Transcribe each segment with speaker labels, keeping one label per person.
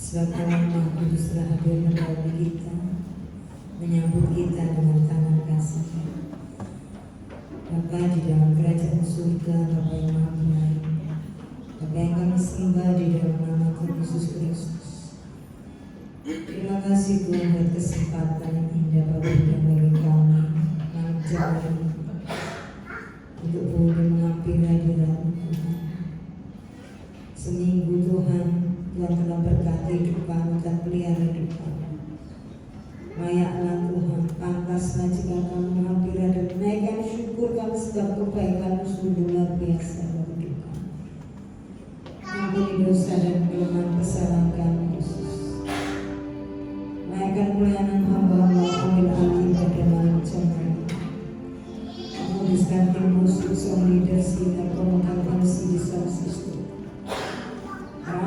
Speaker 1: Sebab Tuhan Maha Kudus telah hadir menolong kita, menyambut kita dengan tangan kasih. Bapa di dalam kerajaan surga, Bapa yang Maha Baik, Bapa yang kami sembah di dalam nama Tuhan Yesus Kristus. Terima kasih Tuhan buat kesempatan yang indah bagi kami malam jalan untuk boleh menghampiri hadirat Tuhan. Seminggu Tuhan telah berkati hidup kami dan pelihara hidup kami. Layaklah Tuhan, pantaslah jika kami menghampiri dan menaikkan syukur kami sebab kebaikan sungguh luar biasa dalam hidup kami. Ampuni dosa dan kelemahan kesalahan kami, Yesus. Naikkan pelayanan hamba-hamba, ambil alih pada malam jemaat. Kuduskan tim musuh, song leadership dan pemegang di salah sistem.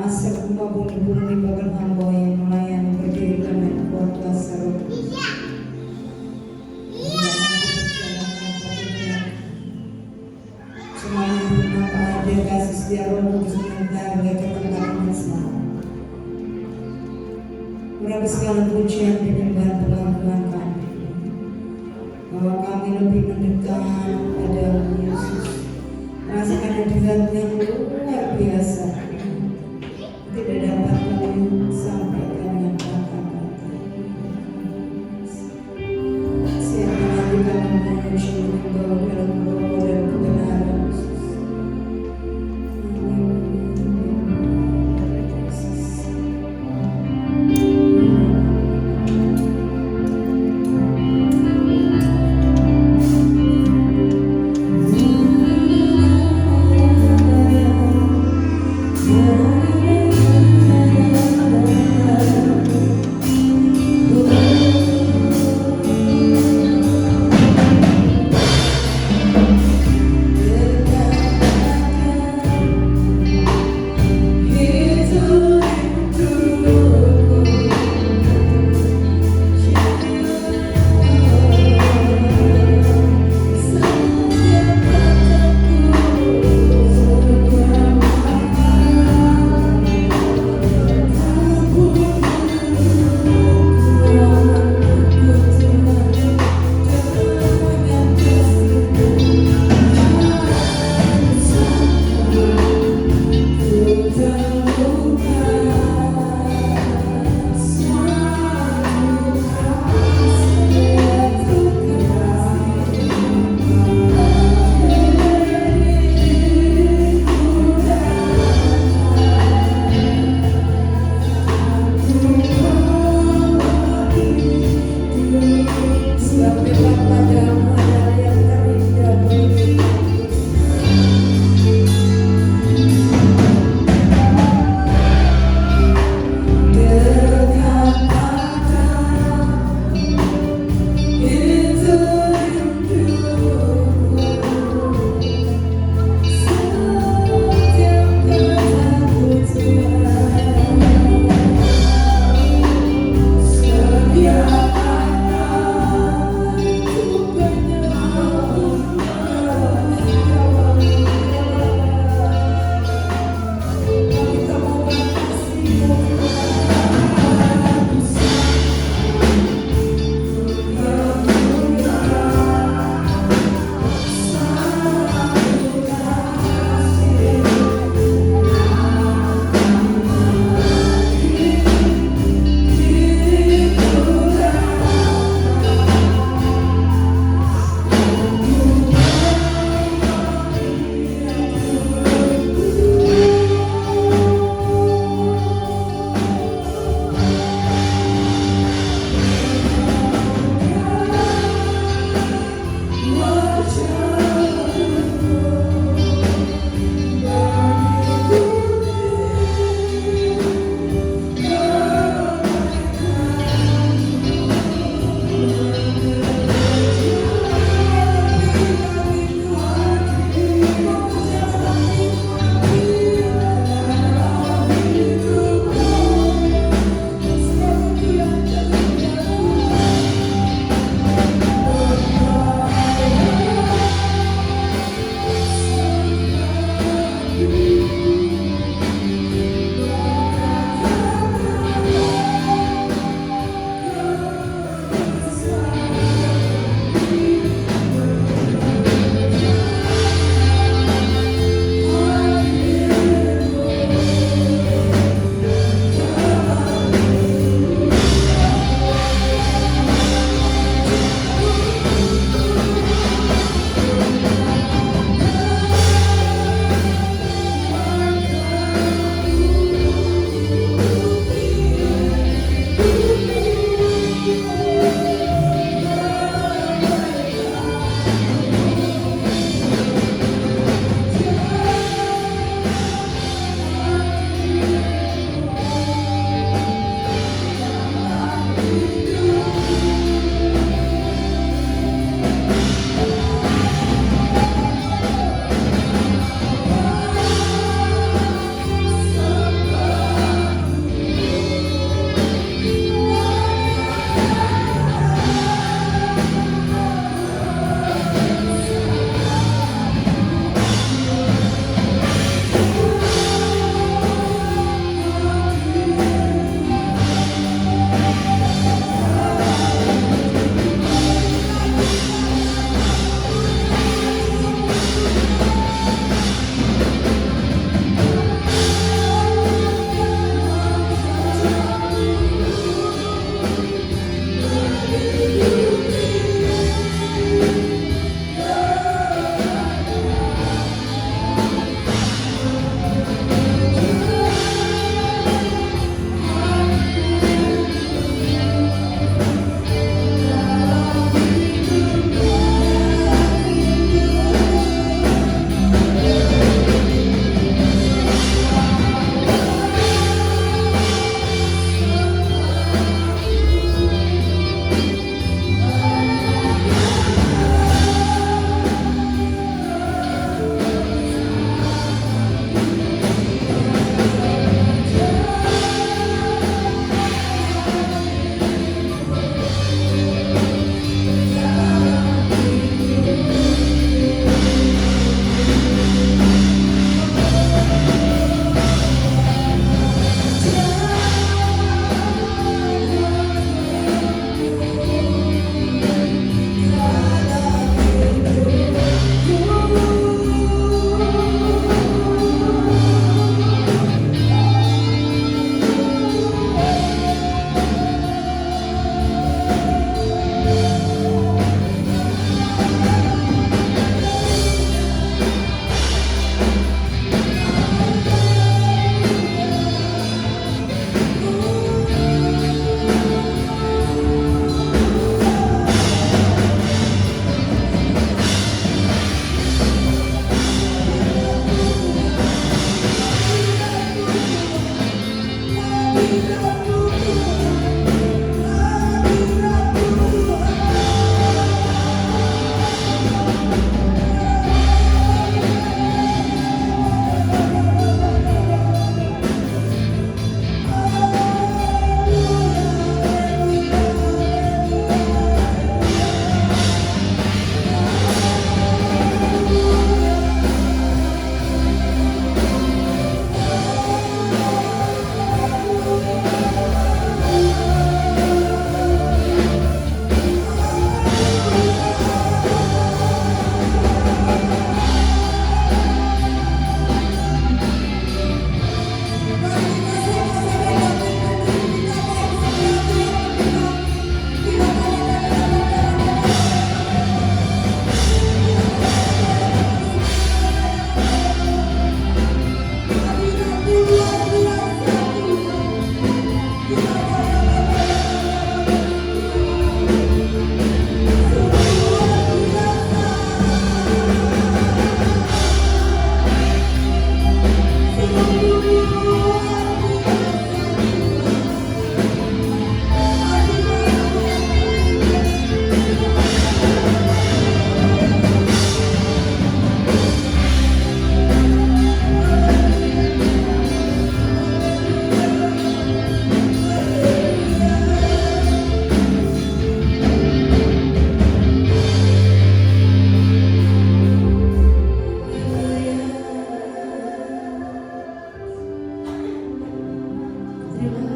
Speaker 1: Rasa kumpa bumi bahkan hamba yang melayani berdiri dengan kuat kuasa Roh Kudus. Semua yang bernama ada kasih setia Roh Kudus mengantar mereka ke tempat yang selamat. Berapa segala pujian penyembahan pengakuan kami bahwa kami lebih mendekat pada Yesus, merasakan hadirat yang luar biasa. Tidak dapat kami sampaikan dengan kata-kata. Siapa lagi kami memuji membawa dalam roh dan kebenaran Yesus.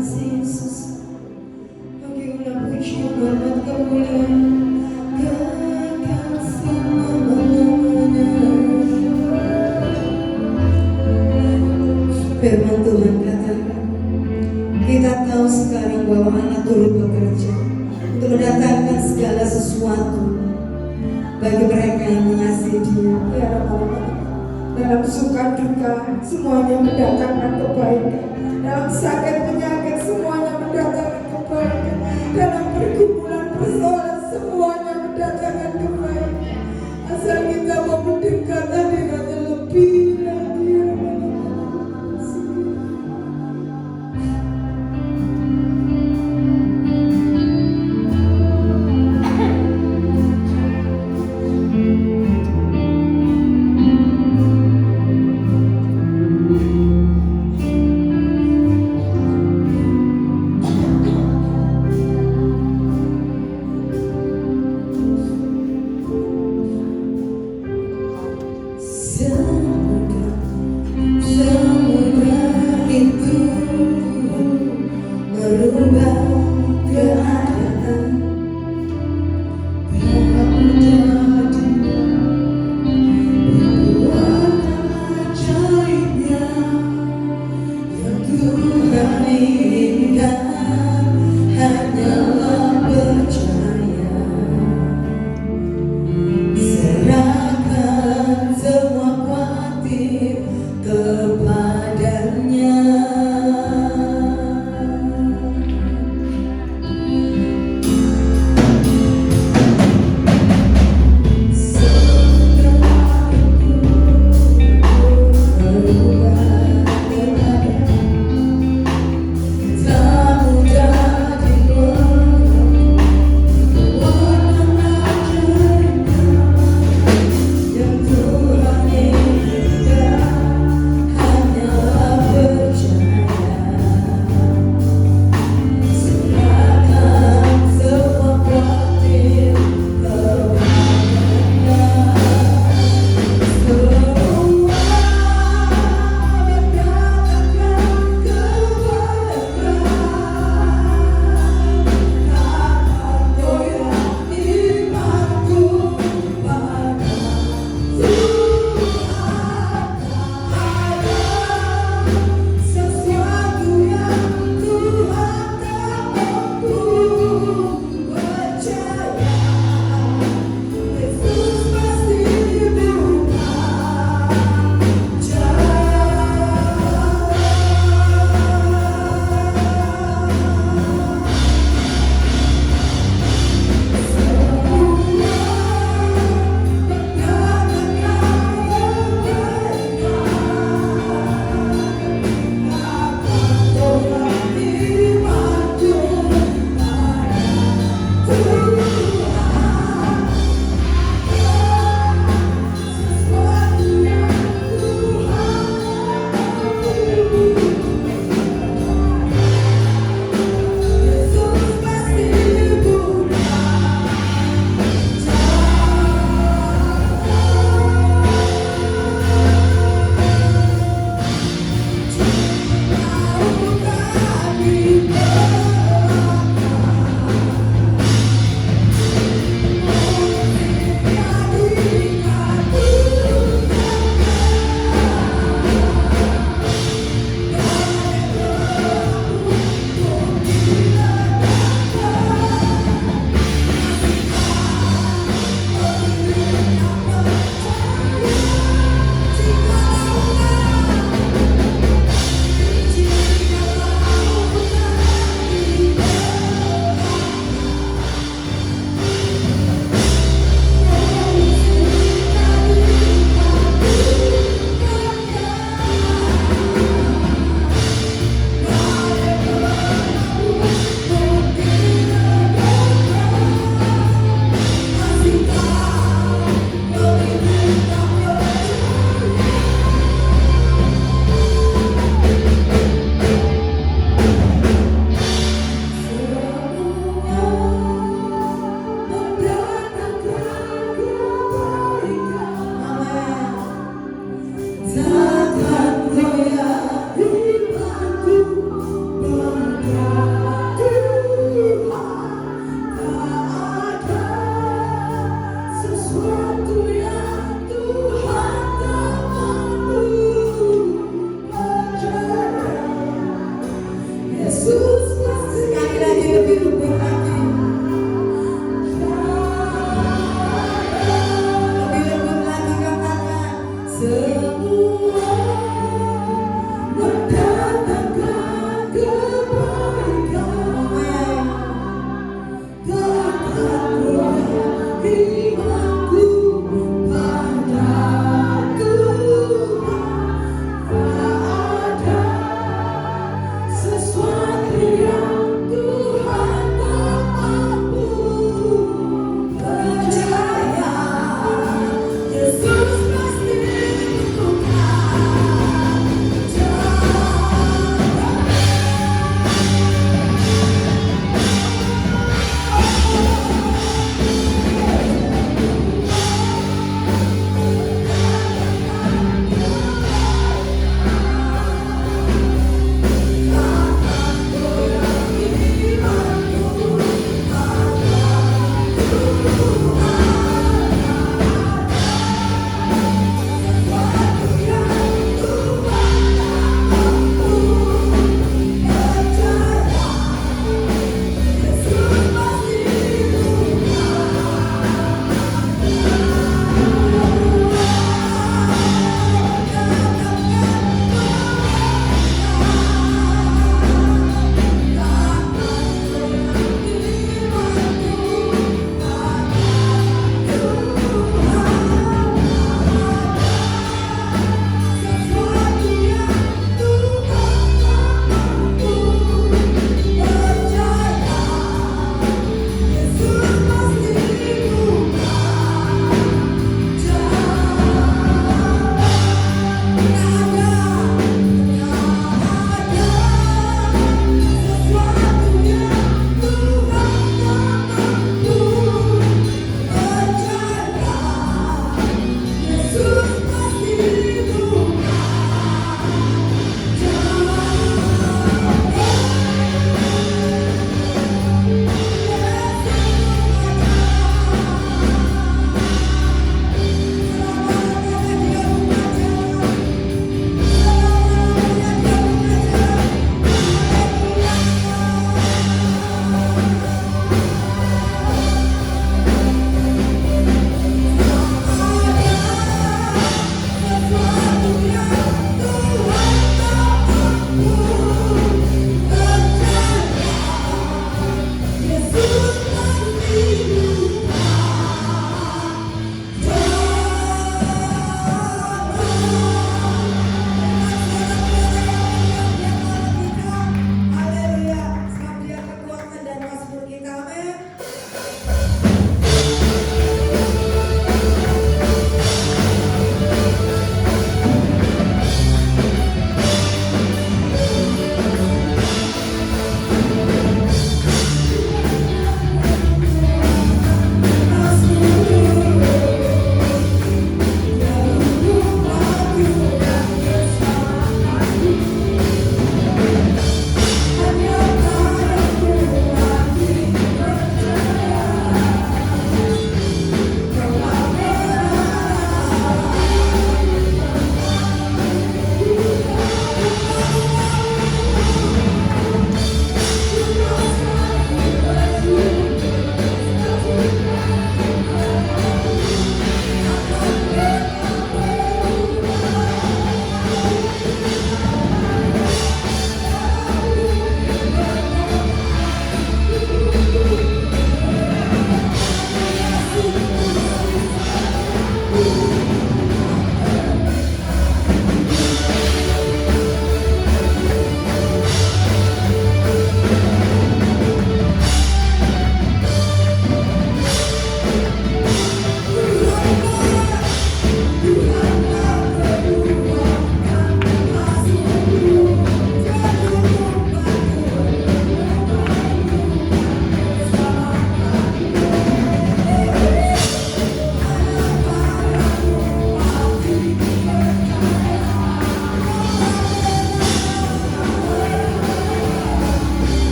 Speaker 1: kasih Yesus. Bagilah puji hormat kemuliaan kekal selama-lamanya. Firman Tuhan katakan, kita tahu sekarang bahwa Allah turut bekerja untuk mendatangkan segala sesuatu bagi mereka yang mengasihi Dia.
Speaker 2: Ya Allah, dalam suka duka semuanya mendatangkan kebaikan, dalam sakit penyakit semuanya mendatangkan kebaikan, dalam pergumulan persoalan semuanya mendatangkan kebaikan. Asal kita mau mendekat hadiratnya lebih lagi.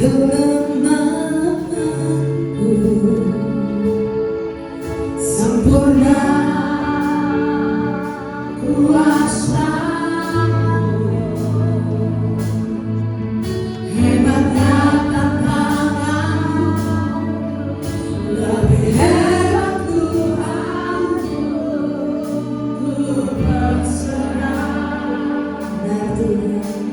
Speaker 1: kelemahanku, sempurna kuasa-Mu, hebatnya tantangan-Mu, lebih hebat Tuhan-Ku, ku berserah. Benar Tuhan,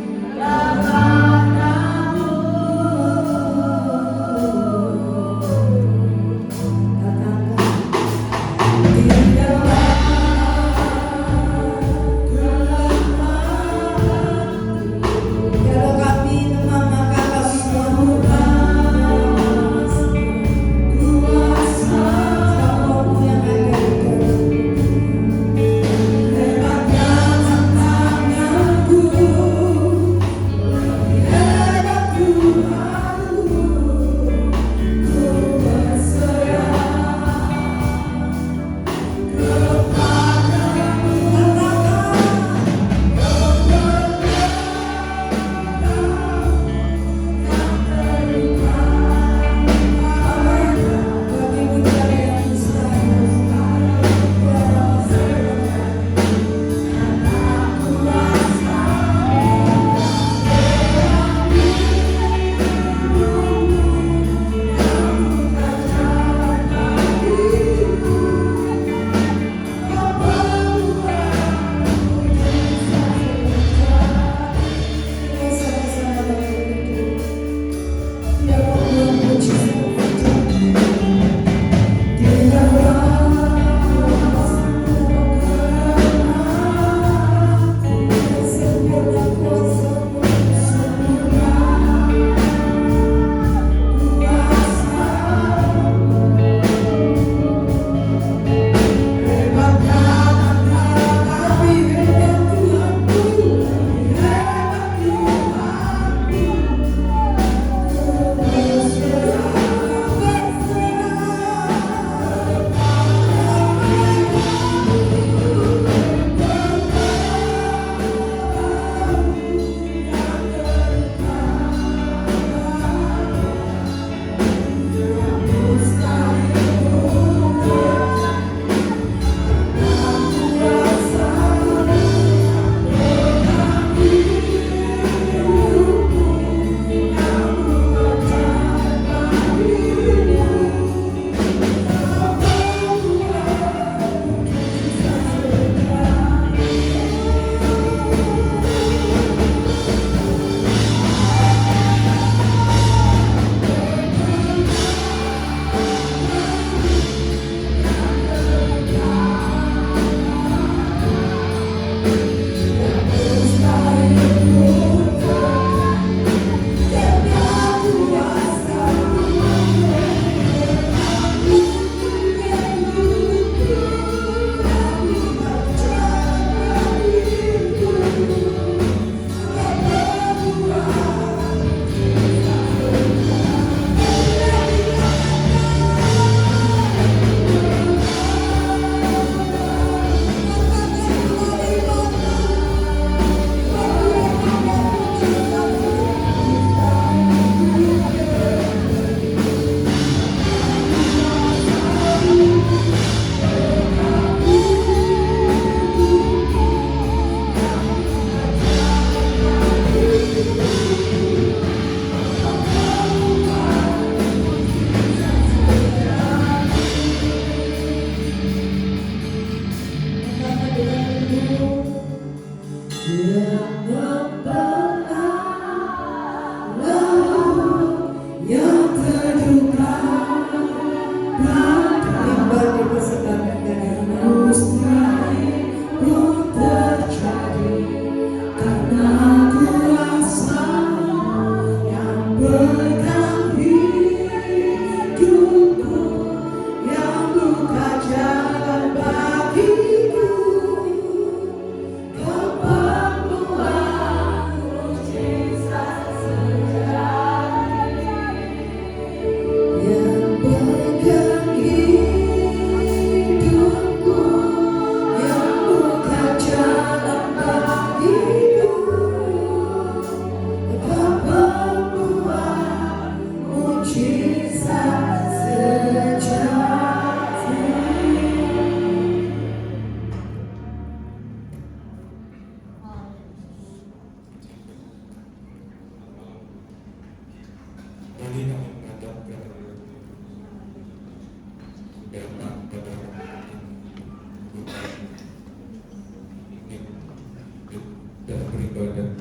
Speaker 3: dan beribadat.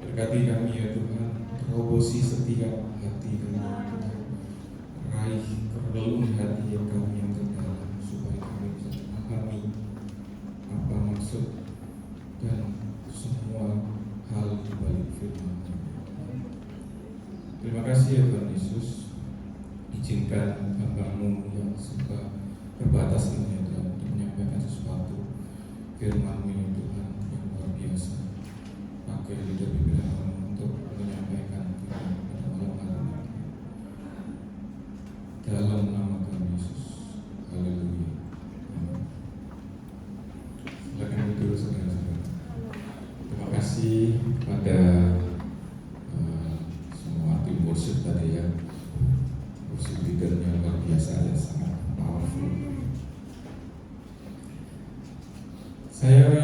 Speaker 3: Berkati kami ya Tuhan, terobosi setiap hati kami ya Tuhan, raih relung hati yang kami yang terdalam, supaya kami bisa memahami apa maksud dan semua hal di balik firman. Terima kasih ya Tuhan Yesus, izinkan hamba-Mu yang suka terbatas ini ya Tuhan untuk menyampaikan sesuatu firman-Mu ya Tuhan yang luar biasa. Pakai lidah bibir hamba-Mu untuk menyampaikan firman pada malam hari ini. Dalam nama Tuhan Yesus, haleluya. Amin. Silakan duduk saudara-saudara. Terima kasih kepada semua tim worship tadi ya, worship leadernya luar biasa ya, sangat powerful. Saya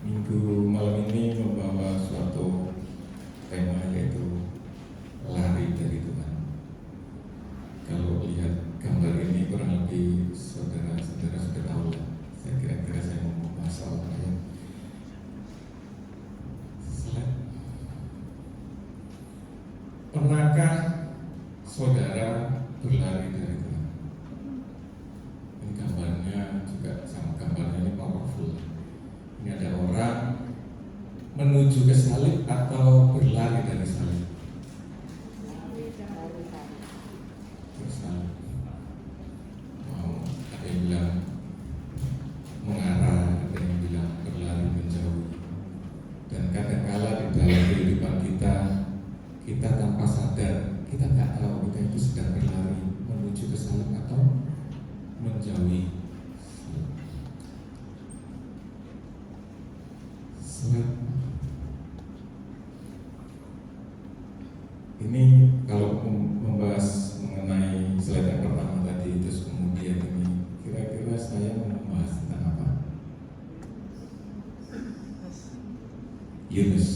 Speaker 3: minggu malam ini membawa suatu tema, yaitu lari dari Tuhan. Kalau lihat gambar ini kurang lebih saudara-saudara sudah tahu lah. Saya kira-kira saya mau membahas soal apa. Pernahkah saudara berlari dari Tuhan? Ini gambarnya juga sama, gambarnya ini powerful. Ini ada orang menuju ke salib atau berlari dari salib? Bersalib. Mau ada yang bilang mengarah, ada yang bilang berlari menjauh. Dan kadang-kala di dalam kehidupan kita tanpa sadar, kita nggak tahu kita itu sedang berlari menuju ke salib atau menjauhi salib. Ini kalau membahas mengenai slide yang pertama tadi, terus kemudian ini kira-kira saya mau membahas tentang apa? Yunus,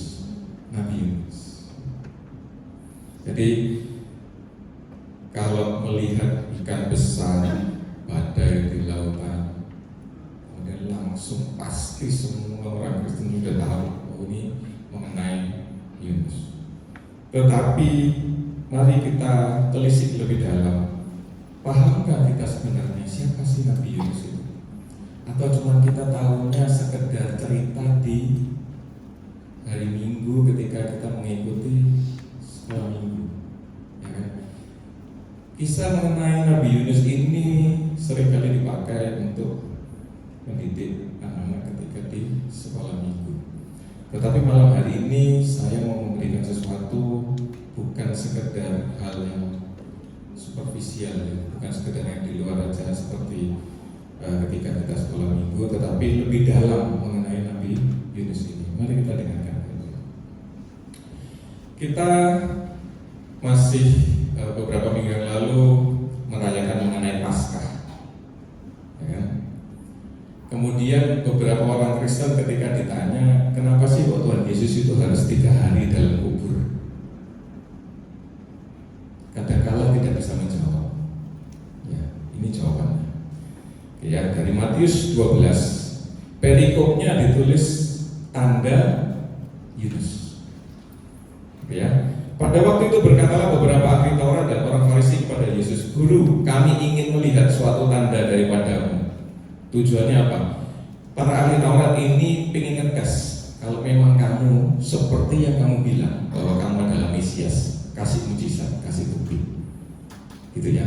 Speaker 3: Nabi Yunus. Jadi kalau melihat ikan besar, badai di lautan, kemudian langsung pasti semua orang Kristen sudah tahu bahwa ini mengenai Yunus. Tetapi mari kita telisik lebih dalam. Pahamkah kita sebenarnya siapa sih Nabi Yunus itu? Atau cuma kita tahunya sekedar cerita di hari Minggu ketika kita mengikuti sekolah minggu, ya kan? Kisah mengenai Nabi Yunus ini seringkali dipakai untuk mendidik anak-anak ketika di sekolah minggu. Tetapi malam hari ini saya mau memberikan sesuatu bukan sekedar hal yang superficial, ya. Bukan sekedar yang di luar aja seperti ketika kita sekolah minggu, tetapi lebih dalam mengenai Nabi Yunus ini. Mari kita dengarkan. Kita masih beberapa minggu yang lalu merayakan mengenai Paskah, ya kan? Kemudian beberapa orang Kristen ketika ditanya, kenapa sih kok Tuhan Yesus itu harus 3 hari dalam kubur? Kadang-kala tidak bisa menjawab. Ya, ini jawabannya. Ya, dari Matius 12, perikopnya ditulis tanda Yunus. Ya, pada waktu itu berkatalah beberapa ahli Taurat dan orang Farisi kepada Yesus, Guru, kami ingin melihat suatu tanda daripadamu. Tujuannya apa? Para ahli Taurat ini ingin ngetes, kalau memang kamu seperti yang kamu bilang bahwa kamu adalah Mesias, kasih mujizat, kasih bukti, gitu ya.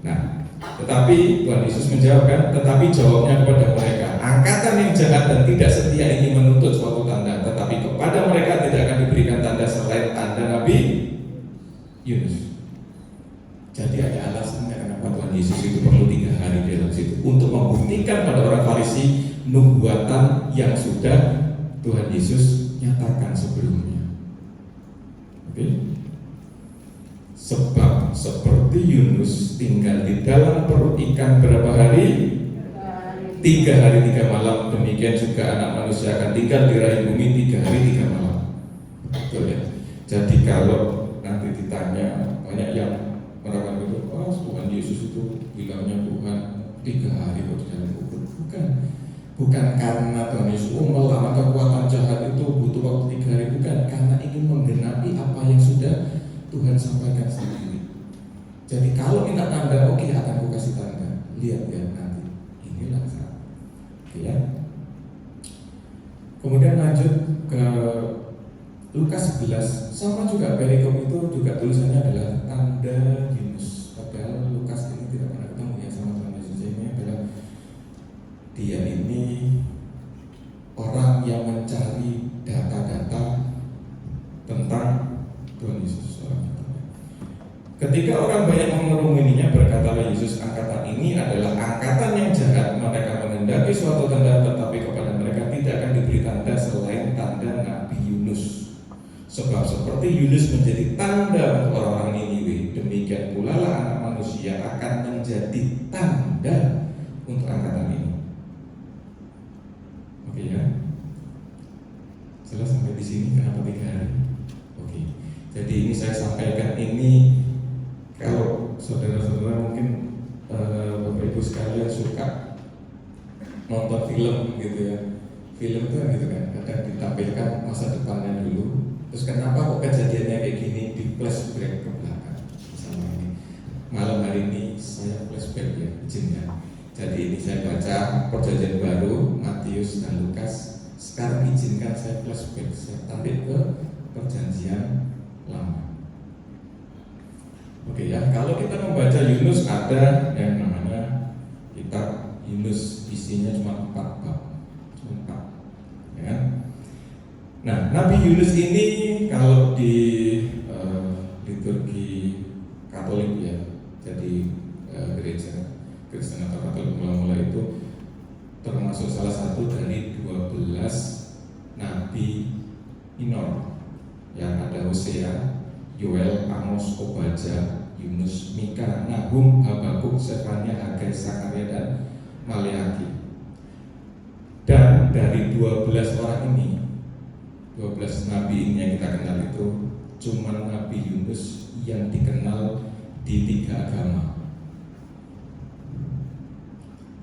Speaker 3: Nah, tetapi Tuhan Yesus menjawabkan, tetapi jawabnya kepada mereka, angkatan yang jahat dan tidak setia ini menuntut suatu tanda, tetapi kepada mereka tidak akan diberikan tanda selain tanda Nabi Yunus. Jadi ada alasannya kenapa Tuhan Yesus itu perlu 3 hari di dalam situ, untuk membuktikan pada orang Farisi nubuatan yang sudah Tuhan Yesus nyatakan sebelumnya. Oke? Sebab seperti Yunus tinggal di dalam perut ikan berapa hari? 3 hari 3 malam. Demikian juga anak manusia akan tinggal di rahim bumi 3 hari 3 malam. Betul ya? Jadi kalau nanti ditanya, banyak yang meragukan itu, Tuhan Yesus itu bilangnya Tuhan 3 hari kok di dalam kubur. Bukan. Bukan karena Tuhan Yesus melawan kekuatan jahat itu butuh waktu 3 hari, bukan, karena ingin menggenapi apa yang sudah Tuhan sampaikan sendiri. Jadi kalau minta tanda, oke, akan ku kasih tanda. Lihat ya nanti. Inilah saat. Oke ya. Kemudian lanjut ke Lukas 11. Sama juga perikop itu juga tulisannya adalah tanda Yunus. Padahal Lukas ini tidak pernah ketemu ya sama Tuhan Yesus. Ini adalah dia ini orang yang mencari data-data tentang Tuhan Yesus. Ketika orang banyak mengerumuninya, berkatalah Yesus, angkatan ini adalah angkatan yang jahat. Mereka menghendaki suatu tanda, tetapi kepada mereka tidak akan diberi tanda selain tanda Nabi Yunus. Sebab seperti Yunus menjadi tanda untuk orang-orang Niniwe, demikian pula lah Anak Manusia akan menjadi tanda untuk angkatan ini. Oke ya, jelas sampai di sini. Kenapa 3 hari? Oke, jadi ini saya sampaikan ini. Kalau saudara-saudara mungkin Bapak Ibu sekalian suka nonton film gitu ya, film itu gitu kan, kadang ditampilkan masa depannya dulu. Terus kenapa kok kejadiannya kayak gini, di flashback ke belakang. Misalnya ini malam hari ini saya flashback ya, izinnya. Jadi ini saya baca Perjanjian Baru, Matius dan Lukas. Sekarang izinkan saya flashback, saya tarik ke Perjanjian Lama. Oke ya, kalau kita membaca Yunus ada yang namanya kitab Yunus, isinya cuma 4 bab, cuma 4, ya. Nah, Nabi Yunus ini kalau di liturgi Katolik ya, jadi gereja Kristen atau Katolik mula-mula itu termasuk salah satu dari 12 Nabi minor yang ada Hosea, Yoel, Amos, Obadja, Yunus, Mika, Nahum, Habakuk, Zefania, Hagai, Sakaria, dan Maleaki. Dan dari 12 orang ini, 12 nabi ini yang kita kenal itu, cuma Nabi Yunus yang dikenal di 3 agama.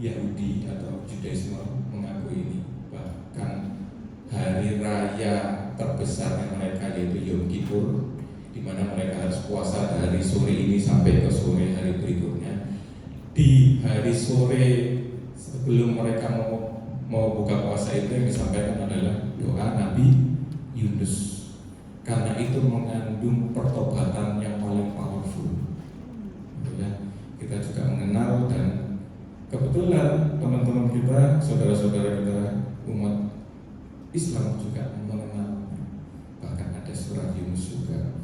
Speaker 3: Yahudi atau Judaisme mengakui ini. Bahkan hari raya terbesar mereka yaitu Yom Kippur, di mana mereka harus puasa dari sore ini sampai ke sore hari berikutnya. Di hari sore sebelum mereka mau buka puasa itu yang disampaikan adalah doa Nabi Yunus, karena itu mengandung pertobatan yang paling powerful. Ya, kita juga mengenal dan kebetulan teman-teman kita, saudara-saudara kita umat Islam juga mengenal. Bahkan ada surat Yunus juga.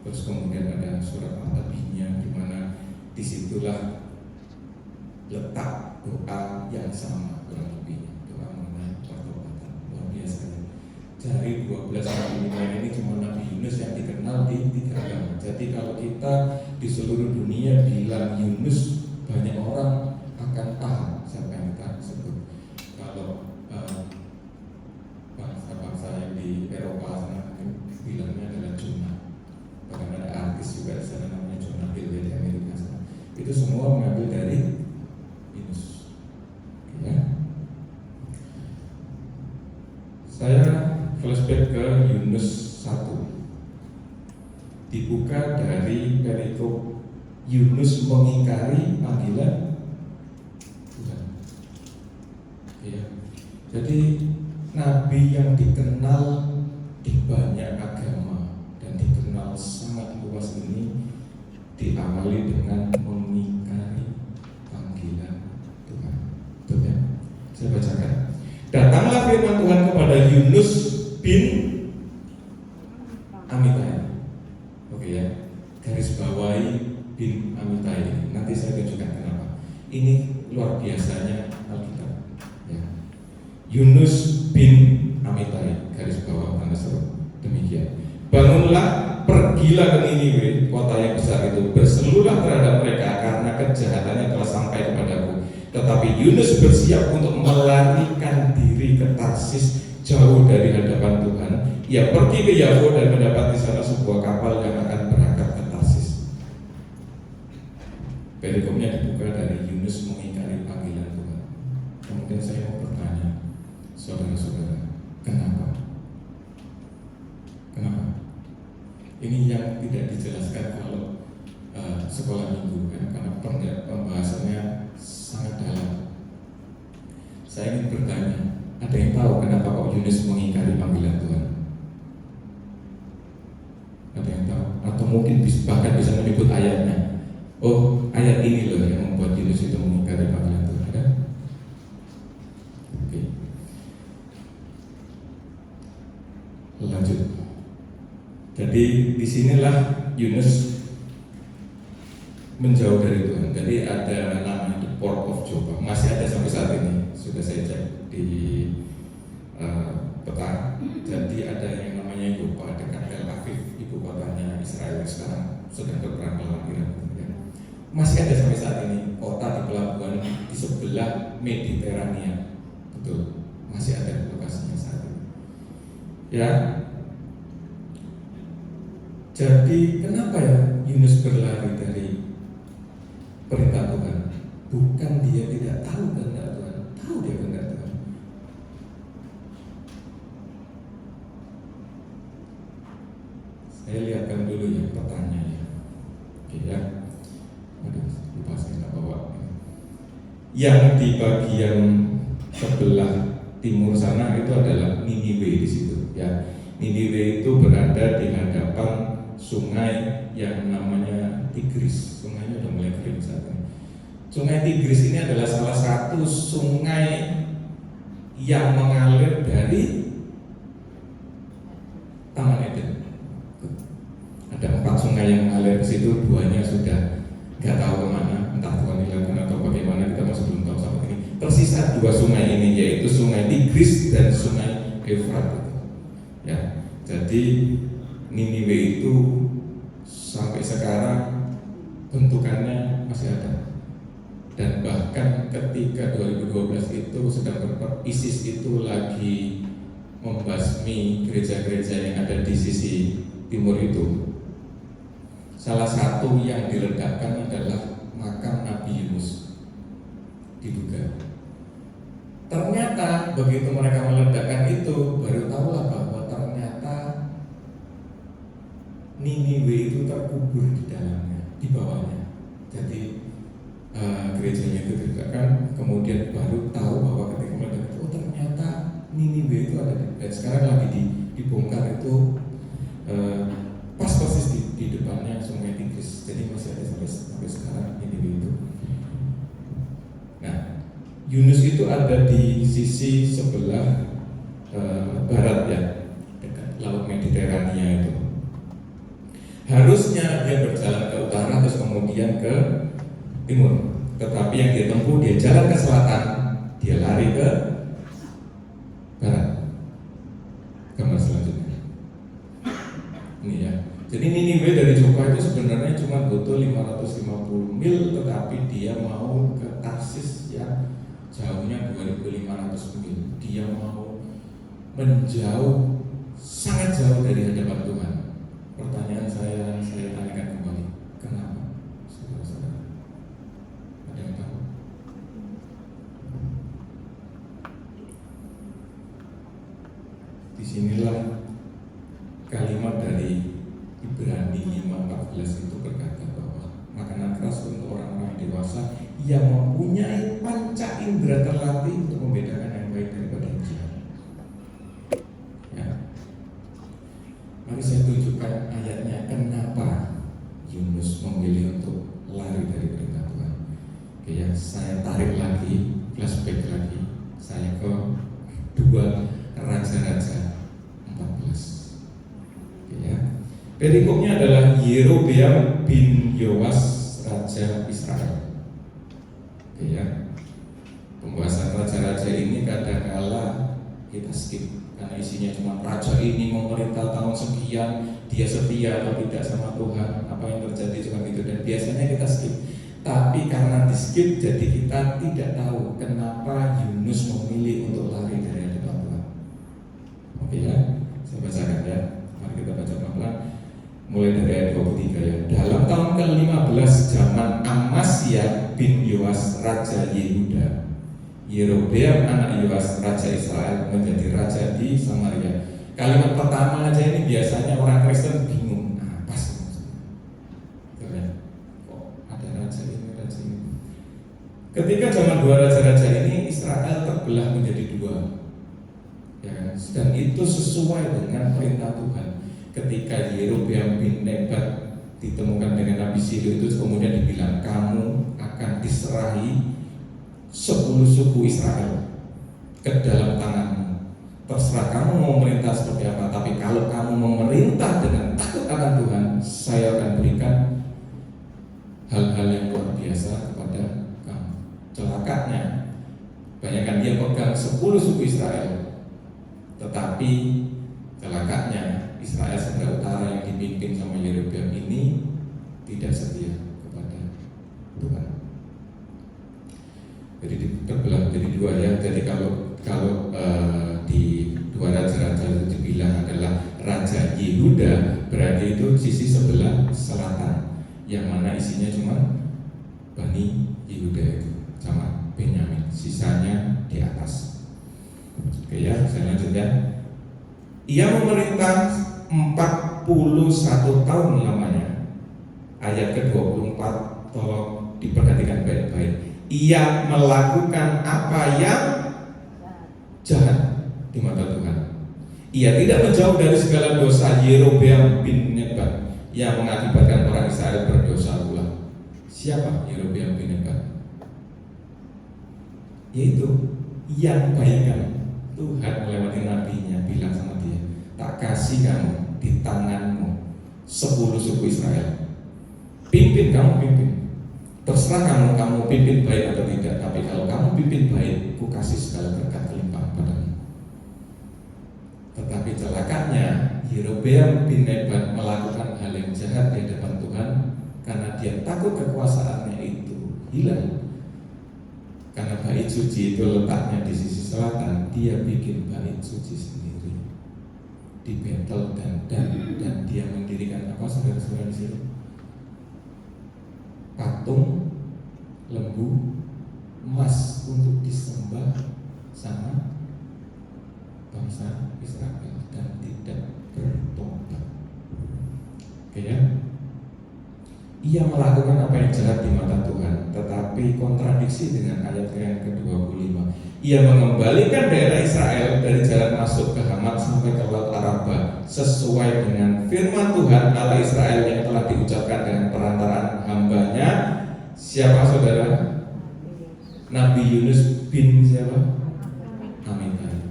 Speaker 3: Terus kemudian ada surat Al-Tabinya, di mana disitulah letak doa yang sama kurang lebih, doa mengenai pertobatan. Luar biasa ya. Dari 12 nabi ini cuma Nabi Yunus yang dikenal di 3 agama. Jadi kalau kita di seluruh dunia bilang Yunus, banyak orang akan paham siapa yang kita sebut. Kalau bangsa-bangsa yang di Eropa sana bilangnya adalah Jonah. Bahkan ada artis juga di sana namanya Jonah Hill di Amerika sana. Itu semua mengambil dari Yunus. Ya. Saya flashback ke Yunus 1. Dibuka dari perikop Yunus mengingkari panggilan Tuhan. Ya. Jadi nabi yang dikenal di banyak agama dan dikenal sangat luas ini diawali dengan mengingkari panggilan Tuhan. Betul ya? Saya bacakan. Datanglah firman Tuhan kepada Yunus bin Amitai. Oke ya, garis bawahi bin Amitai. Nanti saya tunjukkan kenapa. Ini luar biasanya Alkitab. Ya. Yunus bin Amitai, garis bawah tanda seru. Demikian. Bangunlah, pergilah ke Niniwe, kota yang besar itu, berseluruhlah terhadap mereka karena kejahatannya telah sampai kepadaku. Tetapi Yunus bersiap untuk melarikan diri ke Tarsis, jauh dari hadapan Tuhan. Ia pergi ke Yafo dan mendapat di sana sebuah kapal yang akan berangkat ke Tarsis. Perikopnya dibuka dari Yunus mengingkari panggilan Tuhan. kemudian saya mau bertanya, saudara-saudara, kenapa? Kenapa? Ini yang tidak dijelaskan kalau sekolah minggu kan, karena pembahasannya sangat dalam. Saya ingin bertanya, ada yang tahu kenapa kok Yunus mengingkari panggilan Tuhan? Ada yang tahu? Atau mungkin bahkan bisa menyebut ayatnya? Oh, ayat ini loh yang membuat Yunus itu mengingkari panggilan Tuhan. Ada? Oke. Lanjut. Jadi disinilah Yunus menjauh dari Tuhan. Jadi ada namanya the Port of Joppa, masih ada sampai saat ini. Sudah saya cek di peta. Jadi ada yang namanya Joppa dekat Tel Aviv, ibu kotanya Israel sekarang sedang berperang melawan Iran. Masih ada sampai saat ini kota di pelabuhan di sebelah Mediterania. Betul, masih ada lokasinya saat ini. Ya. Jadi kenapa ya Yunus berlari dari perintah Tuhan? Bukan dia tidak tahu kehendak Tuhan, tahu dia kehendak Tuhan. Saya lihatkan dulu ya pertanyaannya. Oke ya. Aduh, lupa saya nggak bawa. Yang di bagian sebelah timur sana itu adalah Niniwe di situ ya. Niniwe itu berada di hadapan sungai yang namanya Tigris. Sungainya udah mulai kering saat ini. Sungai Tigris ini adalah salah satu sungai yang mengalir dari Taman Eden. Ada 4 sungai yang mengalir ke situ, 2-nya sudah nggak tahu kemana, entah Tuhan hilangkan atau bagaimana, kita masih belum tahu sampai ini. Tersisa 2 sungai ini, yaitu Sungai Tigris dan Sungai Efrat. Ya, jadi Niniwe itu sampai sekarang bentukannya masih ada. Dan bahkan ketika 2012 itu sedang ISIS itu lagi membasmi gereja-gereja yang ada di sisi timur itu, salah satu yang diledakkan adalah makam Nabi Yunus, diduga. Ternyata begitu mereka meledakkan itu, baru tahulah bahwa ternyata Niniwe itu terkubur di dalamnya, di bawahnya. Jadi gerejanya itu diledakkan, kemudian baru tahu bahwa ketika meledak, oh ternyata Niniwe itu ada. Dan sekarang lagi dibongkar itu pas persis di depannya Sungai Tigris. Jadi masih ada sampai sekarang Niniwe itu. Nah, Yunus itu ada di sisi sebelah barat ya, dekat Laut Mediterania itu. Harusnya dia berjalan ke utara terus kemudian ke timur, tetapi yang dia tempuh, dia jalan ke selatan, dia lari ke barat. Gambar selanjutnya ini ya. Jadi Niniwe dari Joppa itu sebenarnya cuma butuh 550 mil, tetapi dia mau ke Tarsis yang jauhnya 2500 mil. Dia mau menjauh, sangat jauh dari hadapan Tuhan. Pertanyaan saya tanyakan kembali, kenapa? Saudara-saudara, ada yang tahu? Disinilah kalimat dari Ibrani 5:14 itu berkata bahwa makanan keras untuk orang-orang dewasa yang mempunyai panca indera terlatih untuk membedakan yang baik daripada yang jahat. Ya. Mari saya tunjukkan ayatnya kenapa Yunus memilih untuk lari dari perintah Tuhan. Oke ya, saya tarik lagi, flashback lagi. Saya ke 2 Raja-Raja 14. Oke ya. Perikopnya adalah Yerobeam bin Yoas, Raja Israel. Oke ya. Pembahasan raja-raja ini kadang-kala kita skip karena isinya cuma raja ini memerintah tahun sekian, dia setia atau tidak sama Tuhan, apa yang terjadi cuma gitu, dan biasanya kita skip. Tapi karena di skip, jadi kita tidak tahu kenapa Yunus memilih untuk lari dari hadapan Tuhan. Oke ya, saya bacakan ya. Mari kita baca pelan-pelan. Mulai dari ayat 23 ya. Dalam tahun ke-15 zaman Amasya bin Yoas Raja Yehuda, Yerobeam anak Yoas raja Israel menjadi raja di Samaria. Kalimat pertama aja ini biasanya orang Kristen bingung, apa sih maksudnya? Kok ada raja ini, raja ini? Ketika zaman dua raja-raja ini, Israel terbelah menjadi dua, ya kan? Dan itu sesuai dengan perintah Tuhan. Ketika Yerobeam bin Nebat ditemukan dengan Nabi Silo itu kemudian dibilang, kamu akan diserahi 10 suku Israel ke dalam tanganmu. Terserah kamu mau memerintah seperti apa, tapi kalau kamu memerintah dengan takut akan Tuhan, saya akan berikan hal-hal yang luar biasa kepada kamu. Celakanya, bayangkan dia pegang 10 suku Israel, tetapi celakanya Israel sebelah utara yang dipimpin sama Yerobeam ini tidak setia kepada Tuhan. Jadi terbelah menjadi dua ya. Jadi kalau di dua raja-raja itu dibilang adalah Raja Yehuda, berarti itu sisi sebelah selatan, yang mana isinya cuma Bani Yehuda itu sama Benyamin, sisanya di atas. Oke ya, saya lanjut ya. Ia memerintah 41 tahun lamanya. Ayat ke-24 tolong diperhatikan baik-baik. Ia melakukan apa yang jahat di mata Tuhan. Ia tidak menjauh dari segala dosa Yerobeam bin Nebat yang mengakibatkan orang Israel berdosa pula. Siapa Yerobeam bin Nebat? Yaitu yang bayangkan Tuhan melewati nabinya bilang sama dia, tak kasih kamu di tanganmu 10 suku Israel. Pimpin, kamu pimpin. Terserah kamu pimpin baik atau tidak, tapi kalau kamu pimpin baik, ku kasih segala berkat kelimpahan padamu. Tetapi celakanya Yerobeam bin Nebat melakukan hal yang jahat di hadapan Tuhan karena dia takut kekuasaannya itu hilang. Karena bait suci itu letaknya di sisi selatan, dia bikin bait suci sendiri di Betel dan dia mendirikan apa saudara-saudara di sini? Patung lembu emas untuk disembah sama bangsa Israel dan tidak bertobat. Oke ya. Ia melakukan apa yang jahat di mata Tuhan, tetapi kontradiksi dengan ayat yang ke-25. Ia mengembalikan daerah Israel dari jalan masuk ke Hamat sampai ke Laut Araba sesuai dengan firman Tuhan Allah Israel yang telah diucapkan dengan perantaraan hambanya. Siapa saudara? Nabi Yunus bin siapa? Amitai.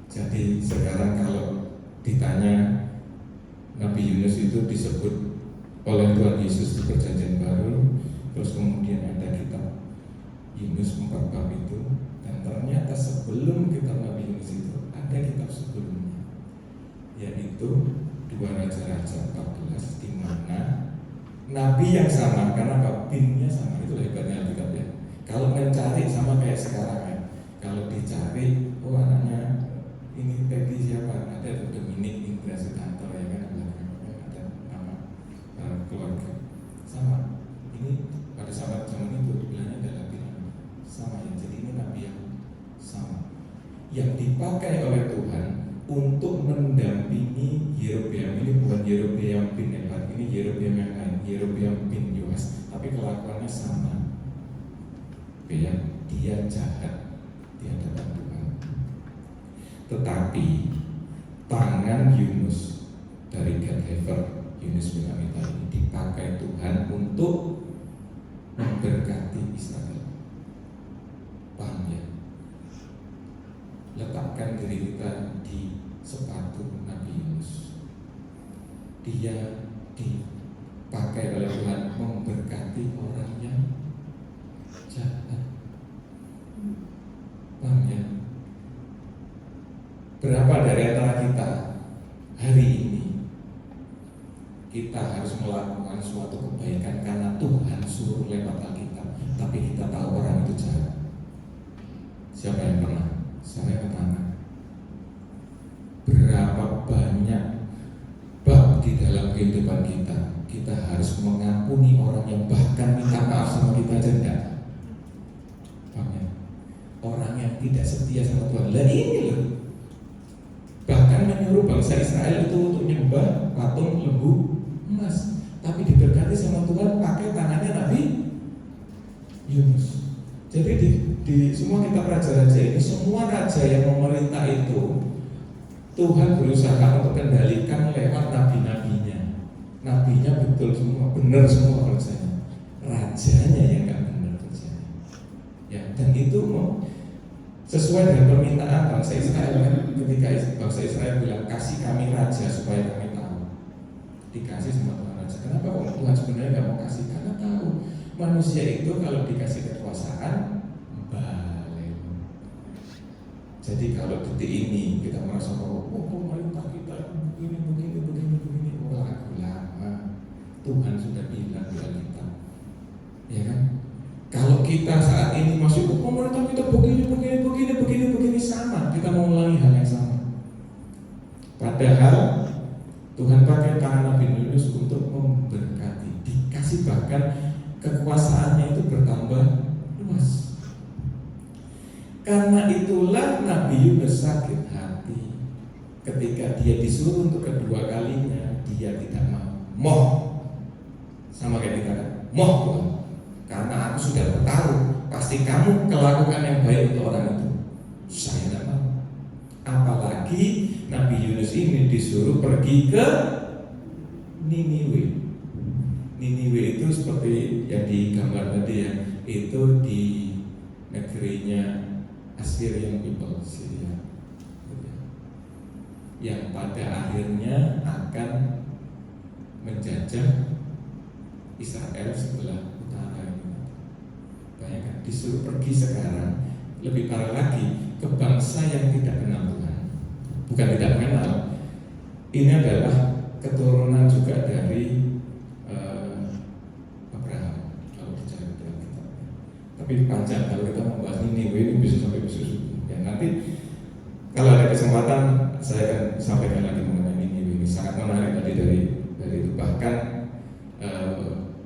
Speaker 3: Jadi sekarang kalau ditanya Nabi Yunus itu disebut oleh Tuhan Yesus di Perjanjian Baru, terus kemudian ada kitab Yunus 4 bab itu, dan ternyata sebelum kitab Nabi Yunus itu ada kitab sebelumnya, yaitu 2 Raja-Raja 14, di mana Nabi yang sama, karena binnya sama, itu hebatnya Alkitab ya. Kalau mencari sama kayak sekarang ya, kalau dicari, oh anaknya ini Peggy siapa? Ada Dominic Indra Sutanto ya kan, ada nama keluarga sama. Ini pada saat zaman itu dibilangnya adalah bilang sama ya. Jadi ini Nabi yang sama, yang dipakai oleh Tuhan untuk mendampingi Yerobeam. Ini bukan Yerobeam bin Nebat, ini Yerobeam yang lain, Yerobeam bin Yoas, tapi kelakuannya sama. Oke ya, dia jahat di hadapan Tuhan. Tetapi tangan Yunus dari Gat-Hefer, Yunus bin Amitai ini dipakai Tuhan untuk memberkati Israel. Paham ya? Letakkan diri kita di sepatu Nabi Yunus. Dia dipakai oleh Tuhan memberkati orang yang jahat. Paham ya? Berapa dari antara kita hari ini kita harus melakukan suatu kebaikan karena Tuhan suruh lewat Alkitab, tapi kita tahu orang itu jahat? Siapa yang pernah? Saya bertanya, berapa banyak bab di dalam kehidupan kita harus mengampuni orang yang bahkan minta maaf sama kita aja enggak? tidak setia sama Tuhan. Lah ini loh, bahkan menyuruh bangsa Israel itu untuk menyembah patung lembu emas, tapi diberkati sama Tuhan pakai tangannya Nabi Yunus. Jadi di semua kitab raja-raja ini, semua raja yang memerintah itu Tuhan berusaha untuk kendalikan lewat nabi-nabinya. Nabinya betul semua, benar semua kerjanya. Rajanya yang nggak benar kerjanya. Ya, dan itu sesuai dengan permintaan bangsa Israel kan, ketika bangsa Israel bilang kasih kami raja supaya kami tahu. Dikasih sama Tuhan raja. Kenapa kok Tuhan sebenarnya nggak mau kasih? Karena tahu manusia itu kalau dikasih kekuasaan balik. Jadi kalau detik ini kita merasa bahwa pemerintah kita begini, lagu lama. Tuhan sudah bilang di Alkitab, ya kan? Kalau kita saat ini masih pemerintah kita begini sama, kita mengulangi hal yang sama. Padahal Tuhan pakai tangan Nabi Yunus untuk memberkati, dikasih bahkan kekuasaannya itu bertambah luas. Karena itulah Nabi Yunus sakit hati ketika dia disuruh untuk kedua kalinya, dia tidak mau. Sama kayak kita kan, Tuhan, karena aku sudah bertaruh, pasti kamu melakukan yang baik untuk orang itu. Saya tidak mau. Apalagi Nabi Yunus ini disuruh pergi ke Niniwe. Niniwe itu seperti yang digambar tadi ya, itu di negerinya Assyrian people, Syria, yang pada akhirnya akan menjajah Israel sebelah utara ini. Bayangkan disuruh pergi sekarang, lebih parah lagi ke bangsa yang tidak kenal Tuhan. Bukan tidak mengenal, ini adalah keturunan juga dari Abraham kalau bicara dalam kitabnya. Tapi panjang kalau kita membahas ini bisa sampai besok subuh. Ya nanti kalau ada kesempatan saya akan sampaikan lagi mengenai ini sangat menarik tadi dari itu. Bahkan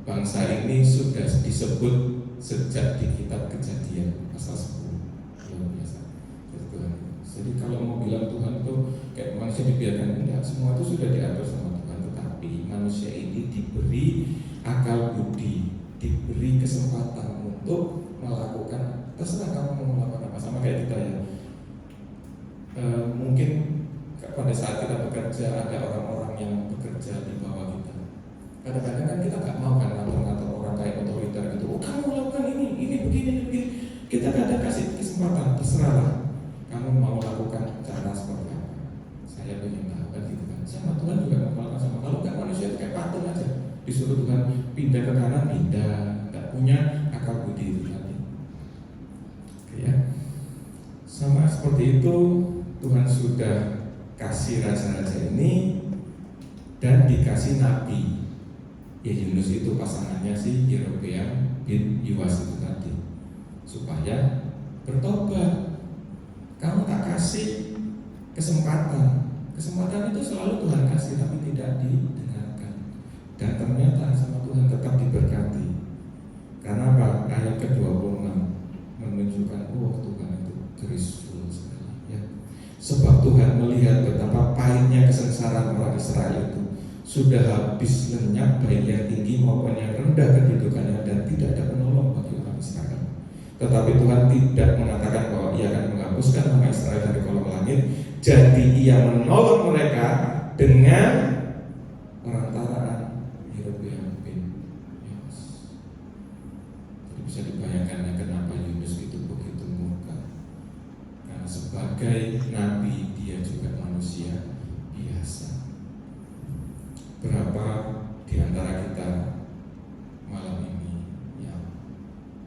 Speaker 3: bangsa ini sudah disebut sejak di kitab Kejadian pasal 10. Luar biasa. Jadi kalau mau bilang Tuhan itu kayak manusia dibiarkan, enggak, semua itu sudah diatur sama Tuhan. Tetapi manusia ini diberi akal budi, diberi kesempatan untuk melakukan, terserah kamu mau melakukan apa. Sama kayak kita ya, mungkin pada saat kita bekerja ada orang-orang yang bekerja di bawah kita. Kadang-kadang kan kita nggak mau kan ngatur-ngatur orang kayak otoriter gitu. Oh, kamu lakukan ini begini. Kita kadang kasih kesempatan, terserahlah. Kamu mau lakukan cara seperti apa? Saya ingin tahu kan gitu kan. Sama Tuhan juga mau melakukan sama. Kalau nggak manusia itu kayak patung aja. Disuruh Tuhan pindah ke kanan, pindah. Nggak punya akal budi itu tadi. Oke ya. Sama seperti itu Tuhan sudah kasih raja-raja ini dan dikasih nabi. Ya Yunus itu pasangannya si Yerobeam bin Yoas itu tadi, supaya bertobat. Kamu tak kasih kesempatan itu selalu Tuhan kasih tapi tidak didengarkan. Dan ternyata sama Tuhan tetap diberkati. Karena apa? Ayat ke-26 menunjukkan Tuhan itu graceful sekali ya. Sebab Tuhan melihat betapa pahitnya kesengsaraan orang Israel itu, sudah habis lenyap baik yang tinggi maupun yang rendah kedudukannya, dan tidak ada penolong bagi orang Israel. Tetapi Tuhan tidak mengatakan bahwa Ia akan menghapuskan nama Israel dari kolom langit. Jadi Ia menolong mereka dengan perantaraan Yerobeam bin Yoas. Jadi bisa dibayangkan ya kenapa Yunus itu begitu murka. Karena sebagai nabi dia juga manusia biasa. Berapa di antara kita malam ini yang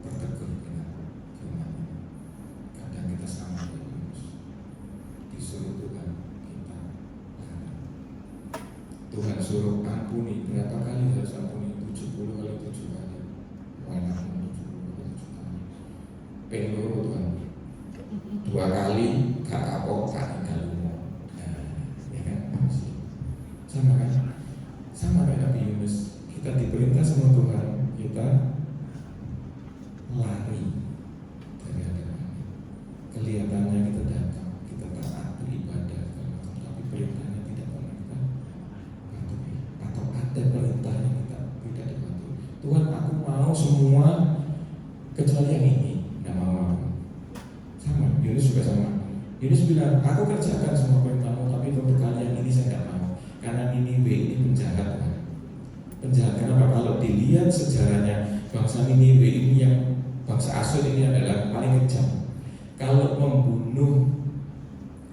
Speaker 3: bertegur dengan firman ini? Kadang kita sama dengan Yunus, disuruh Tuhan kita lari. Tuhan suruh ampuni, berapa kali harus ampuni? 70 kali 7 kali. Wah, 70 kali 7 kali. Pengen Tuhan 2 kali gak kapok tak tinggal mau. Ya kan? Sama kan? Sama kayak Nabi Yunus, kita diperintah sama Tuhan, kita lari dari hadapan. Kelihatan ada perintah yang tidak dipatuhi. Tuhan, aku mau semua kecuali yang ini. Nggak mau. Sama, Yunus juga sama. Yunus bilang, aku kerjakan semua perintahmu, tapi untuk kali yang ini saya nggak mau. Karena Niniwe ini penjahat, Tuhan. Penjahat, kenapa? Kalau dilihat sejarahnya, bangsa Niniwe ini yang bangsa Asyur ini adalah paling kejam. Kalau membunuh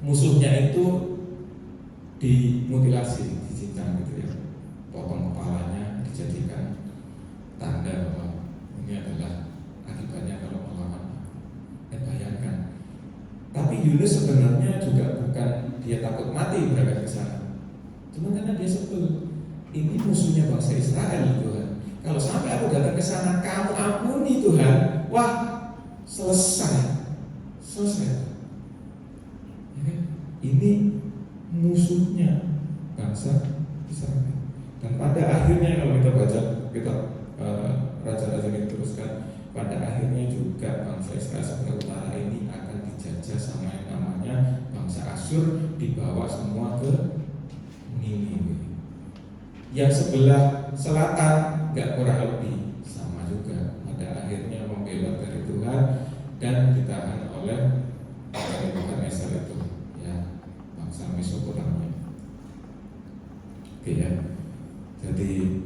Speaker 3: musuhnya itu dimutilasi, dicincang gitu ya, potong kepalanya, dijadikan tanda bahwa ini adalah akibatnya kalau melawan. Bayangkan. Tapi Yunus sebenarnya juga bukan dia takut mati berangkat ke sana. Cuma karena dia sebel, ini musuhnya bangsa Israel, Tuhan. Kalau sampai aku datang ke sana, kamu ampuni Tuhan. Wah, selesai. Ini musuhnya bangsa Israel. Dan pada akhirnya kalau kita baca kitab Raja-Raja ini teruskan, pada akhirnya juga bangsa Israel sebelah utara ini akan dijajah sama yang namanya bangsa Asyur, dibawa semua ke Niniwe. Yang sebelah selatan nggak kurang lebih sama juga, pada akhirnya membelot dari Tuhan dan ditahan oleh Nebukadnezar itu, ya, bangsa Mesopotamia. Oke ya, jadi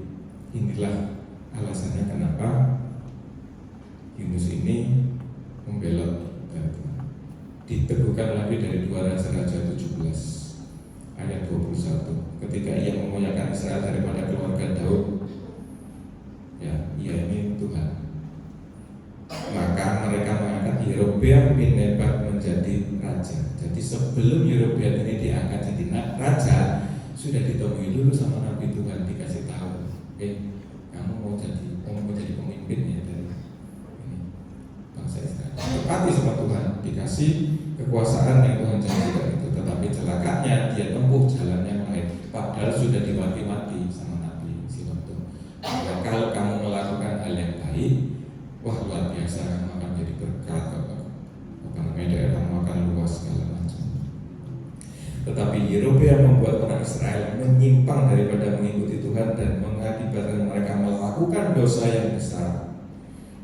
Speaker 3: inilah alasannya kenapa Yunus ini membelot dari Tuhan. Diteguhkan lagi dari 2 Raja-Raja 17 ayat 21. Ketika ia memuliakan Israel daripada keluarga Daud, ya, ia ini Tuhan. Maka mereka mengangkat Yerobeam bin Nebat menjadi raja. Jadi sebelum Yerobeam ini diangkat jadi raja, sudah ditemui dulu sama Nabi Tuhan, dikasih tahu, kamu mau jadi pemimpin ya dari bangsa Israel. Tepati sama Tuhan, dikasih kekuasaan yang Tuhan janjikan itu. Tetapi celakanya dia tempuh jalan yang lain, padahal sudah diwanti-wanti sama Nabi si waktu. Kalau kamu melakukan hal yang baik, wah luar biasa, kamu akan jadi berkat, daerahmu akan luas segala macam. Tetapi Yerobeam membuat orang Israel menyimpang daripada mengikuti Tuhan dan mengakibatkan mereka melakukan dosa yang besar.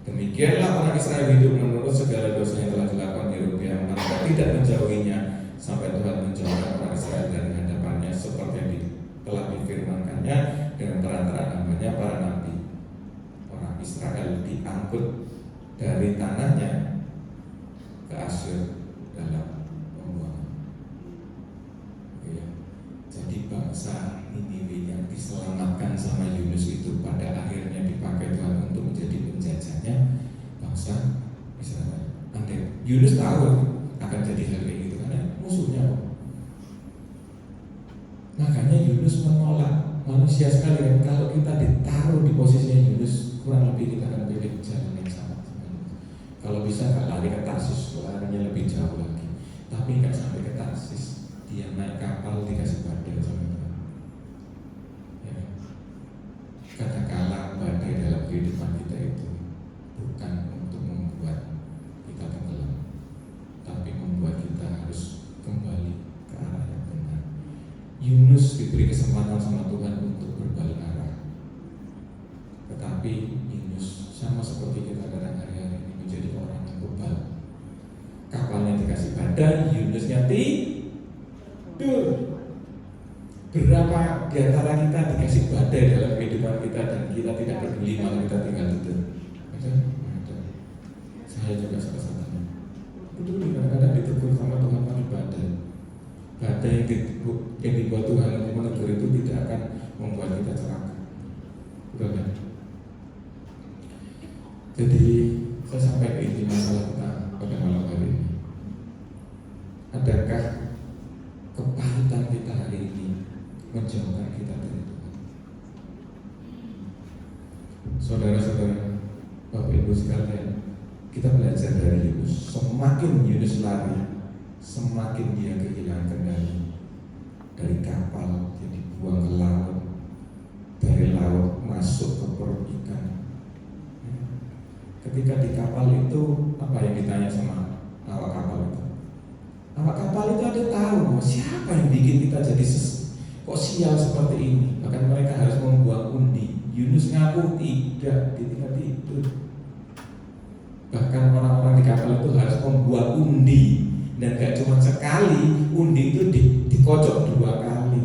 Speaker 3: Demikianlah orang Israel hidup menurut segala dosa yang telah dilakukan Yerobeam. Mereka tidak menjauhinya sampai Tuhan menjauhkan orang Israel dari hadapannya, seperti yang telah difirmankannya dengan perantara hambanya para nabi. Orang Israel diangkut dari tanahnya ke Asyur dalam pembuangan. Jadi bangsa Niniwe yang diselamatkan sama Yunus itu pada akhirnya dipakai Tuhan untuk menjadi penjajahnya bangsa Israel. Andai Yunus tahu akan jadi hal kayak gitu karena musuhnya. Makanya Yunus menolak. Manusia sekali, kalau kita ditaruh di posisinya Yunus, kurang lebih kita akan pilih jalan yang sama. Kalau bisa nggak lari ke Tarsis, larinya lebih jauh lagi. Tapi nggak sampai ke Tarsis, dia naik kapal dikasih badai sama Tuhan. Ya. Katakanlah badai dalam kehidupan kita itu bukan untuk membuat kita tenggelam, tapi membuat kita harus kembali ke arah yang benar. Yunus diberi kesempatan sama Tuhan untuk berbalik arah, tetapi Yunus sama seperti kita kadang hari-hari ini menjadi orang yang bebal. Kapalnya dikasih badai, Yunusnya tidur. Berapa di antara kita dikasih badai dalam kehidupan kita dan kita tidak peduli, malah kita tinggal tidur? Ada? Saya juga salah satunya. Peduli, kadang-kadang ditegur sama Tuhan pakai badai. Badai yang dibuat Tuhan untuk menegur itu tidak akan membuat kita celaka. Betul kan? Jadi saya sampai ke inti masalah kita pada malam hari ini. Adakah kepahitan kita hari ini menjauhkan kita dari Tuhan? Saudara-saudara, Bapak Ibu sekalian, kita belajar dari Yunus. Semakin Yunus lari, semakin dia kehilangan kendali. Dari kapal dia dibuang ke laut, dari laut masuk ke perut ikan. Ketika di kapal itu, apa yang ditanya sama awak kapal itu? Awak kapal itu ada tahu siapa yang bikin kita jadi kok sial seperti ini. Bahkan mereka harus membuang Yunus ngaku tidak ditinggal tidur. Bahkan orang-orang di kapal itu harus membuat undi, dan gak cuma sekali, undi itu dikocok 2 kali.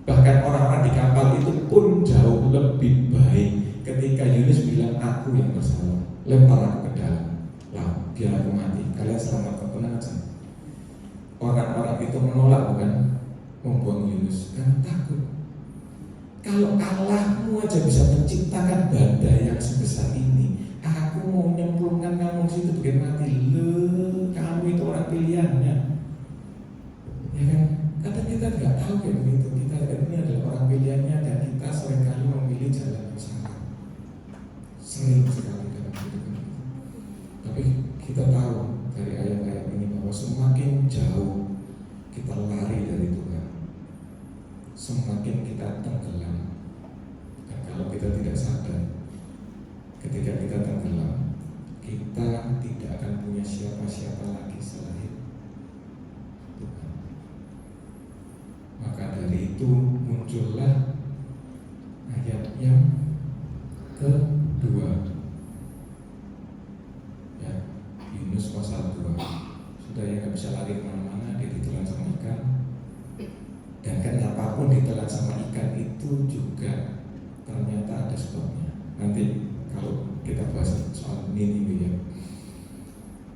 Speaker 3: Bahkan orang-orang di kapal itu pun jauh lebih baik ketika Yunus bilang, aku yang bersalah, lempar aku ke dalam laut, biar aku mati, kalian selamat, tenang aja. Orang-orang itu menolak, bukan membuang Yunus, karena takut. Kalau Allahmu aja bisa menciptakan badai yang sebesar ini, aku mau nyemplungkan kamu situ bikin mati. Kamu itu orang pilihannya, ya kan? Kadang kita nggak tahu kayak begitu. Kita ini adalah orang pilihannya, dan kita seringkali memilih jalan yang salah. Sering sekali dalam hidup ini. Tapi kita tahu dari ayat-ayat ini bahwa semakin jauh kita lari dari Tuhan, semakin kita tenggelam. Dan kalau kita tidak sadar, ketika kita tenggelam, kita tidak akan punya siapa-siapa lagi selain Tuhan. Maka dari itu muncullah ayat yang kedua, ya, Yunus pasal 2. Sudah ya, gak bisa lari kemana-mana, dia ditelan sama ikan. Dan kenapapun ditelan sama ikan itu juga ternyata ada sebabnya. Nanti kalau kita bahas soal ini ya.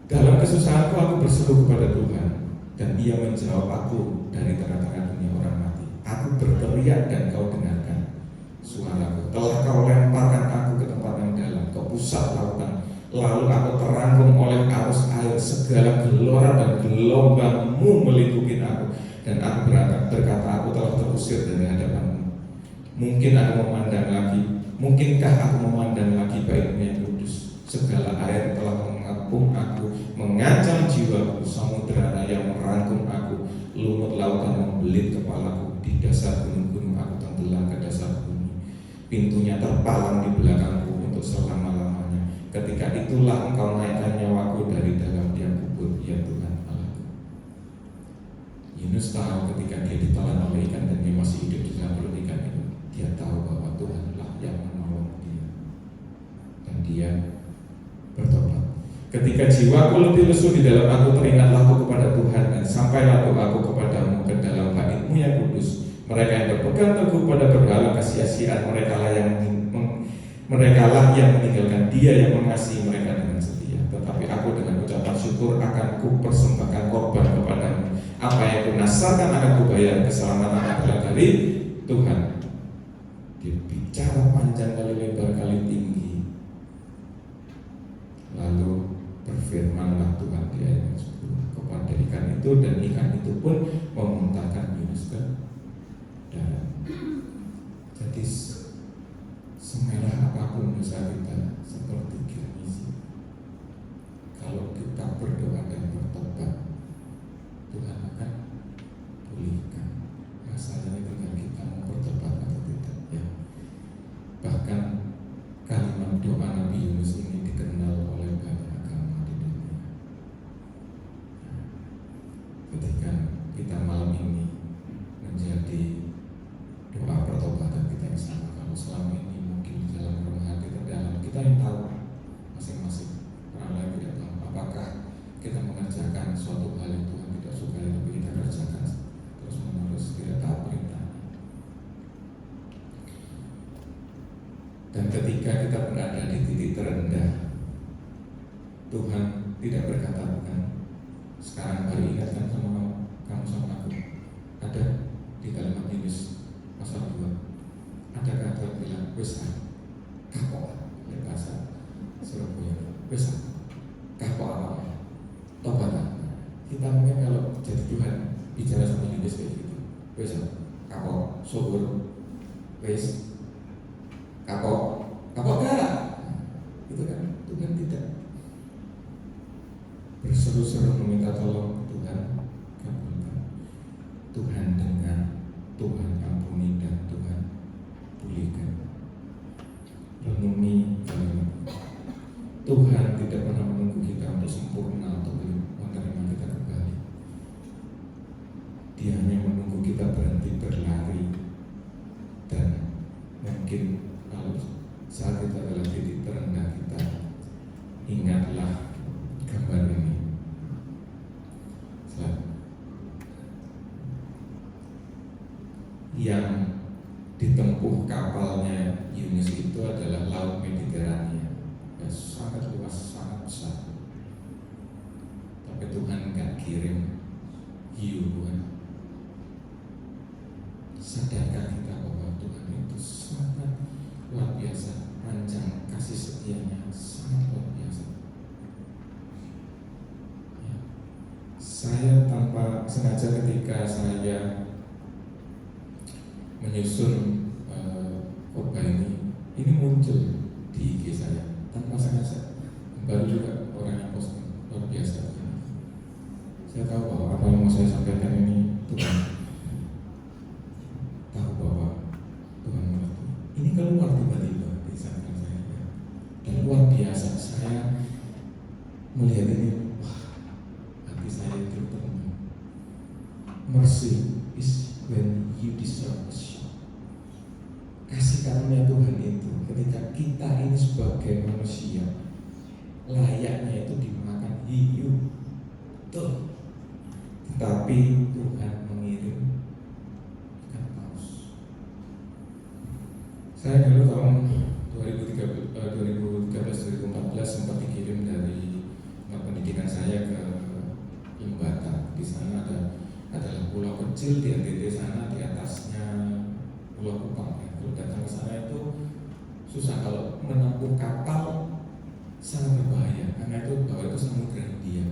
Speaker 3: Dalam kesusahanku aku berseru kepada Tuhan, dan Ia menjawab aku dari tengah-tengah dunia orang mati. Aku berteriak dan Kau dengarkan suaraku. Telah Kau lemparkan aku ke tempat yang dalam, ke pusat lautan. Lalu aku terangkum oleh arus air, segala gelora dan gelombangmu melingkupi aku. Dan aku berkata, aku telah terusir dari hadapanmu. Mungkin aku memandang lagi, mungkinkah aku memandang lagi baik-Mu yang kudus? Segala air telah mengepung aku, mengancam jiwaku. Samudera yang merangkum aku, lumut lautan membelit kepalaku. Di dasar gunung-gunung aku tenggelam ke dasar bumi. Pintunya terpalang di belakangku untuk selama-lamanya. Ketika itulah Engkau naikkan nyawaku dari dalam liang kubur, ya Tuhan Allahku. Yunus tahu ketika dia ditelan oleh ikan dan dia masih hidup di dalam perut ikan itu, dia tahu bahwa Tuhanlah yang menolong dia, dan dia bertobat. Ketika jiwaku letih lesu di dalam aku, teringatlah aku kepada Tuhan, dan sampailah doaku kepadamu ke dalam bait-Mu yang kudus. Mereka yang berpegang teguh pada berhala kesia-siaan, merekalah yang meninggalkan Dia yang mengasihi mereka dengan setia. Tetapi aku dengan ucapan syukur akan kupersembahkan korban kepadamu. Apa yang kunasarkan akan kubayar. Keselamatan adalah dari Tuhan. Dia bicara panjang kali lebar kali tinggi. Lalu berfirmanlah Tuhan di ayat 10 kepada ikan itu, dan ikan itu pun memuntahkan Yunus ke darat. Jadi semerah apapun dosa kita, seperti Kirmisi, kalau kita berdoa dan bertobat, Tuhan akan pulihkan. Masalahnya tinggal kita mau bertobat atau tidak, ya. Bahkan kalimat doa Nabi Yunus ini dikenal oleh banyak agama di dunia. Ketika kita malam ini menjadi doa pertobatan kita yang sama, kalau selama ini mungkin di dalam rumah hati terdalam kita yang tahu, masing-masing orang lain tidak tahu. Apakah kita mengerjakan suatu hal yang Tuhan tidak suka, tapi kita kerjakan terus menerus, tidak tahu perintahnya. Dan ketika kita berada di titik terendah, Tuhan tidak berkata, bukan, sekarang hari ingatkan sama kamu sama aku. Ada di dalam Yunus pasal 2 ada kata bilang, wes kapok, ya bahasa Surabaya, wes kapok apa, tobatan. Kita mungkin kalau jadi Tuhan bicara sama Yunus kayak gitu, wes kapok, subur, wes kapok gak? Itu kan Tuhan tidak berseru-seru meminta tolong. Tuhan kabulkan, Tuhan dengar, Tuhan ampuni, dan Tuhan pulihkan. Renungi kalimat. Tuhan tidak pernah menunggu kita untuk sempurna untuk menerima kita kembali. Dia hanya menunggu kita berhenti berlari dan mungkin yang ditempuh kapalnya Yunus itu adalah Laut Mediterania. Ya, sangat luas, sangat besar. Tapi Tuhan gak kirim hiu. Sadarkah kita bahwa Tuhan itu sangat luar biasa, panjang kasih setianya sangat luar biasa. Ya. Saya tanpa sengaja ketika saya menyusun khotbah ini muncul di IG saya tanpa sengaja. Baru juga orang yang posting, luar biasa. Saya tahu bahwa apa yang mau saya sampaikan ini Tuhan tahu bahwa Tuhan mengerti. Ini keluar tiba-tiba di samping saya, dan luar biasa. Saya melihat ini, wah, hati saya itu tenang. Mercy is when you deserve a shot. Kasih karunia Tuhan itu ketika kita ini sebagai manusia layaknya itu dimakan hiu, betul. Tetapi Tuhan mengirim ikan paus. Saya dulu tahun 2013-2014 sempat dikirim dari pendidikan saya ke Lembata. Di sana adalah pulau kecil di NTT sana, di atasnya Pulau Kupang. Kalau datang ke sana itu susah, kalau menempuh kapal sangat berbahaya karena itu bawah itu Samudra Hindia.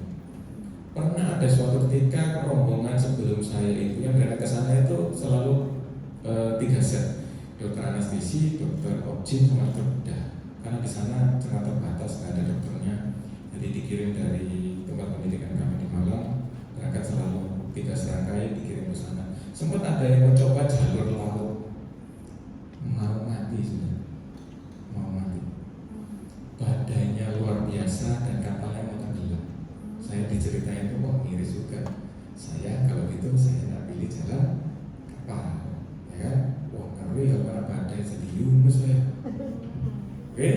Speaker 3: Pernah ada suatu ketika rombongan sebelum saya itu yang berangkat ke sana itu selalu 3 set, dokter anestesi, dokter obgyn, sama dokter bedah. Karena di sana sangat terbatas, nggak ada dokternya. Jadi dikirim dari tempat pendidikan kami di Malang, berangkat selalu 3 serangkai dikirim ke sana. Sempat ada yang mencoba jalur laut, mau mati sudah, mau mati. Badainya luar biasa dan kapalnya mau tenggelam. Saya diceritain itu, wah miris juga. Saya kalau gitu saya nggak pilih jalan kapal, ya kan? Wah ngeri kalau ada badai jadi Yunus ya. Oke,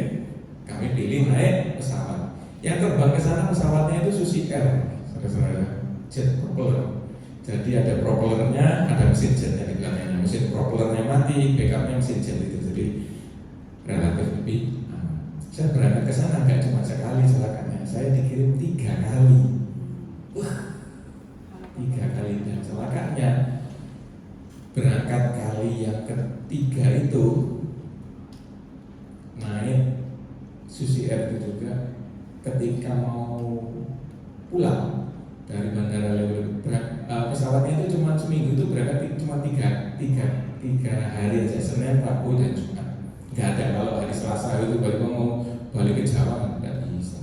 Speaker 3: kami pilih naik pesawat. Yang terbang ke sana pesawatnya itu Susi Air, saudara-saudara, jet propeller. Jadi ada propellernya, ada mesin jetnya di belakangnya. Mesin propellernya mati, backupnya mesin jet itu, jadi relatif lebih aman. Saya berangkat ke sana nggak cuma sekali celakannya, saya dikirim 3 kali. Wah, 3 kali dan celakanya berangkat kali yang ketiga itu naik Susi Air itu juga ketika mau pulang dari bandara Lewil, pesawatnya itu cuma seminggu itu berangkat cuma tiga hari aja, Senin, Rabu dan Jumat. Nggak ada kalau hari Selasa itu baru mau balik ke Jawa, nggak bisa.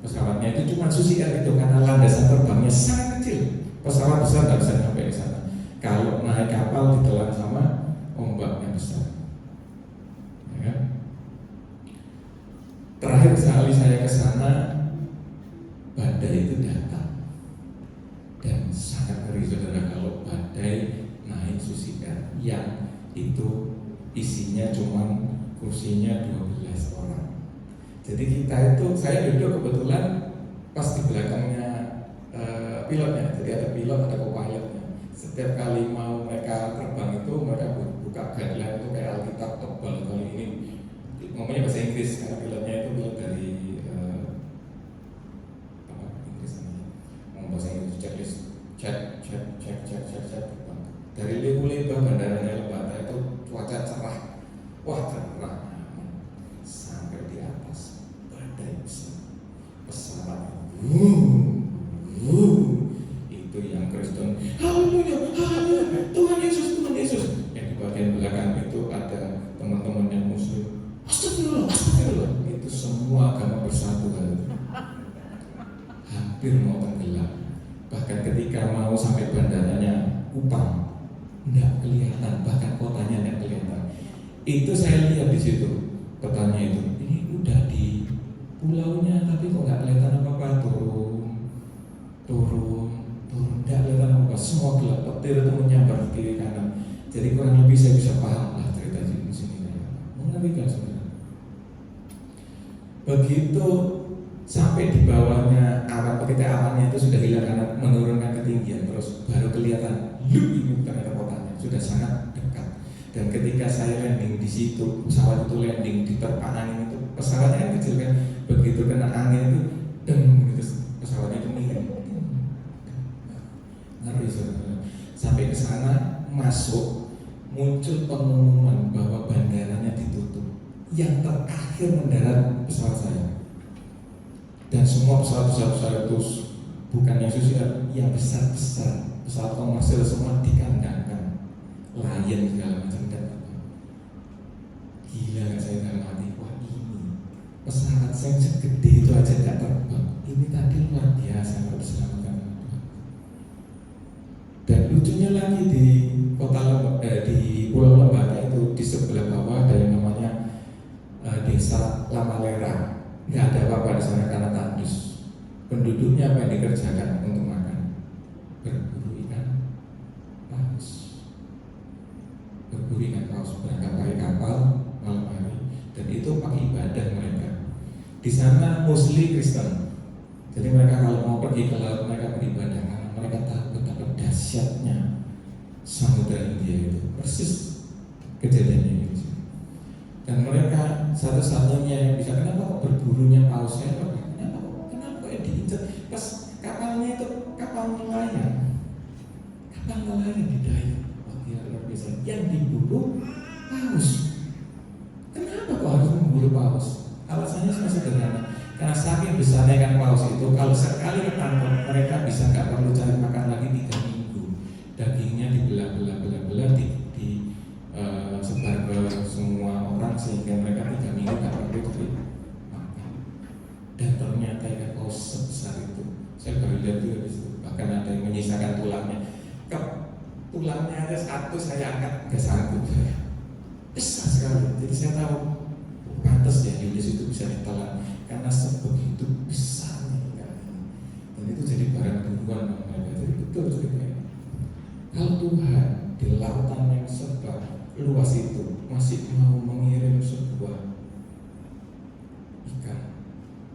Speaker 3: Pesawatnya itu cuma Susi Air itu karena landasan terbangnya sangat kecil. Pesawat besar nggak bisa sampai ke sana. Kalau naik kapal ditelan sama ombaknya besar. Ya kan? Terakhir sekali saya ke sana, badai itu datang dan sangat ngeri saudara kalau badai naik Susi Air yang itu isinya cuma kursinya 12 orang. Jadi kita itu, saya duduk kebetulan pas di belakangnya pilotnya. Jadi ada pilot, ada co-pilotnya. Setiap kali mau mereka terbang itu mereka buka guideline itu kayak Alkitab tebal. Kali ini ngomongnya bahasa Inggris karena pilotnya itu pilot dari Inggris namanya. Ngomong bahasa Inggris, checklist, cek. Dari Lewu-Lewu bandaranya Lembata itu cuaca cerah, wah cerah, sampai di atas badai besar, pesawat itu yang Kristen, haleluya, Tuhan Yesus. Yang di bagian belakang itu ada teman-teman yang Muslim, astagfirullah, itu semua agama bersatu kan, hampir mau tenggelam. Bahkan ketika mau sampai bandaranya Kupang, nggak kelihatan, bahkan kotanya nggak kelihatan. Itu saya lihat di situ petanya itu, ini udah di pulaunya tapi kok nggak kelihatan apa-apa, turun, nggak kelihatan apa-apa, semua gelap, petir itu menyambar ke kiri kanan. Jadi kurang lebih saya bisa paham lah cerita di sini kayak apa. Mengerikan sebenarnya. Begitu sampai di bawahnya awan, ketika awannya itu sudah hilang karena menurunkan ketinggian, terus baru kelihatan, ini ternyata kotanya. sudah sangat dekat. Dan ketika saya landing di situ, pesawat itu landing di terpaan angin itu, pesawatnya kan kecil kan, begitu kena angin itu, gitu, pesawatnya itu miring. Ngeri saudara. Sampai ke sana masuk, muncul pengumuman bahwa bandaranya ditutup. Yang terakhir mendarat pesawat saya. Dan semua pesawat-pesawat itu bukan yang susi, yang besar-besar, pesawat komersil semua dikandangkan, Lion segala macam. Dan gila nggak saya dalam hati, wah ini pesawat saya segede itu aja nggak terbang. Ini tadi luar biasa kalau diselamatkan. Dan lucunya lagi di di Pulau Lembaga itu di sebelah bawah ada yang namanya Desa Lamalera. Nggak ada apa-apa di sana karena tandus. Penduduknya apa yang dikerjakan untuk makan? Berburu ikan paus. Berburu ikan paus, berangkat pakai kapal malam hari, dan itu pakai ibadah mereka. Di sana Muslim Kristen. Jadi mereka kalau mau pergi ke laut mereka beribadah karena mereka tahu betapa dahsyatnya Samudra India itu. Persis kejadian ini. Dan mereka satu-satunya yang bisa, kenapa kok berburunya pausnya? Kenapa kok diincar? Pas kapalnya itu kapal nelayan, didaya. Luar biasa. Yang diburu paus. Kenapa kok harus memburu paus? Alasannya cuma sederhana. Karena saking besarnya ikan paus itu, kalau sekali ketangkap mereka bisa nggak perlu cari makan lagi 3 minggu. Dagingnya dibelah-belah sebar ke semua orang sehingga mereka 3 minggu nggak perlu cari makan. Dan ternyata ikan paus sebesar itu, saya baru lihat juga di situ. Bahkan ada yang menyisakan tulangnya. Tulangnya ada satu saya angkat, nggak sanggup saya. Besar sekali. Jadi saya tahu pantas ya Yunus itu bisa ditelan karena sebegitu besarnya ikan ini. Dan itu jadi barang buruan mereka. Jadi betul ceritanya. Kalau Tuhan di lautan yang serba luas itu masih mau mengirim sebuah ikan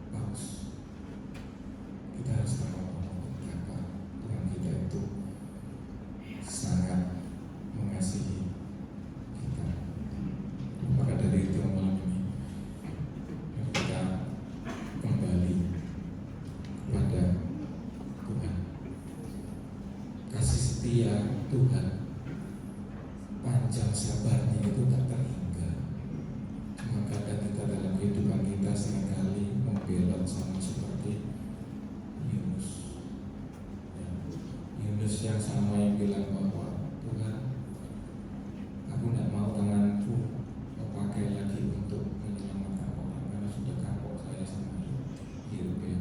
Speaker 3: paus, kita harus tahu betapa Tuhan kita itu sangat mengasihi kita. Maka dari itu malam ini kita kembali kepada Tuhan. Kasih setia Tuhan, panjang sabarnya itu tak terhingga. Cuma kadang kita dalam kehidupan kita seringkali membelot sama seperti Yunus. Yunus yang sama yang bilang bahwa Tuhan, aku tidak mau tanganku kau pakai lagi untuk menyelamatkan orang karena sudah kapok saya sama hidup ya.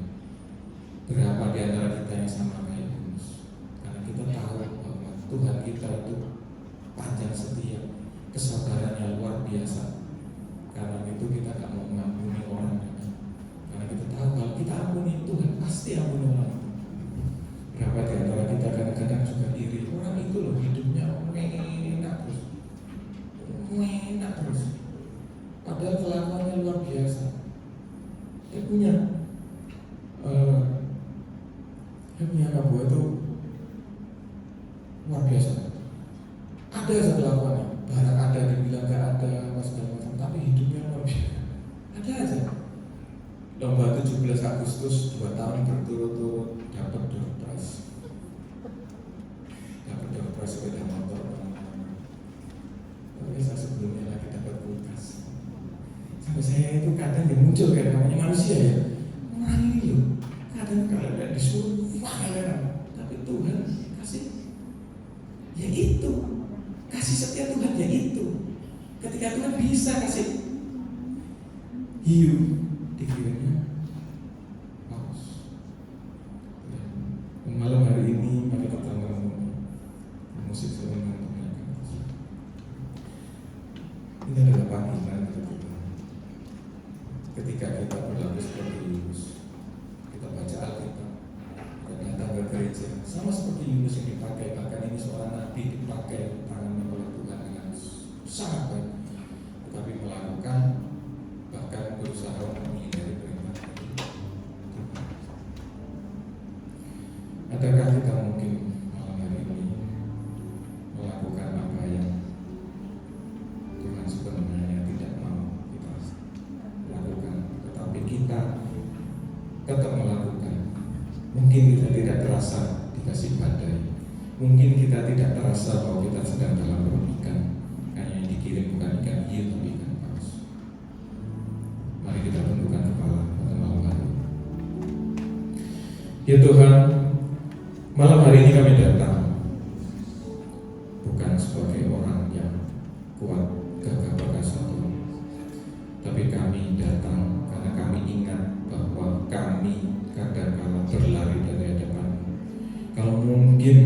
Speaker 3: Berapa di antara kita yang sama kayak Yunus? Karena kita tahu bahwa Tuhan kita itu panjang setia, kesabarannya luar biasa. Karena itu kita gak mau mengampuni orang lagi. Karena kita tahu kalau kita ampuni, Tuhan pasti ampuni orang itu. Berapa di antara kita kadang-kadang juga iri, orang itu loh hidupnya enak terus, padahal kelakuannya luar biasa. Dia punya apa itu luar biasa. Ada aja kelakuannya, barang ada dibilang gak ada apa segala macam, tapi hidupnya luar biasa. Ada aja. Lomba 17 Agustus 2 tahun berturut-turut dapat door prize. Dapat door prize sepeda motor. Saya sebelumnya lagi dapat kulkas. Sampai saya itu kadang muncul kayak namanya manusia ya. Orang ini loh, kadang kalau tidak disuruh, wah tapi Tuhan kasih. Ya itu, kasih setia Tuhan ya itu. Ketika Tuhan bisa kasih hiu, dikirimnya paus. Dan malam hari ini mari kita merenung musik sebenarnya. Ini adalah panggilan untuk kita. Ketika kita berlaku seperti Yunus, kita baca Alkitab, kita datang ke gereja, sama seperti Yunus yang dipakai. Bahkan ini seorang nabi dipakai tangannya oleh Tuhan dengan sangat baik, tetapi melakukan bahkan berusaha menghindari perintah Tuhan. Adakah kita mungkin malam hari ini melakukan apa terasa dikasih badai. Mungkin kita tidak terasa bahwa kita sedang dalam perut ikan. Hanya yang dikirim bukan ikan hiu tapi ikan paus. Mari kita tundukkan kepala pada malam hari. Ya Tuhan, malam hari ini kami datang bukan sebagai orang yang kuat, gagah perkasa Tuhan, tapi kami datang karena kami ingat bahwa kami kadang-kala berlari dari hadapan-Mu. Kalau mungkin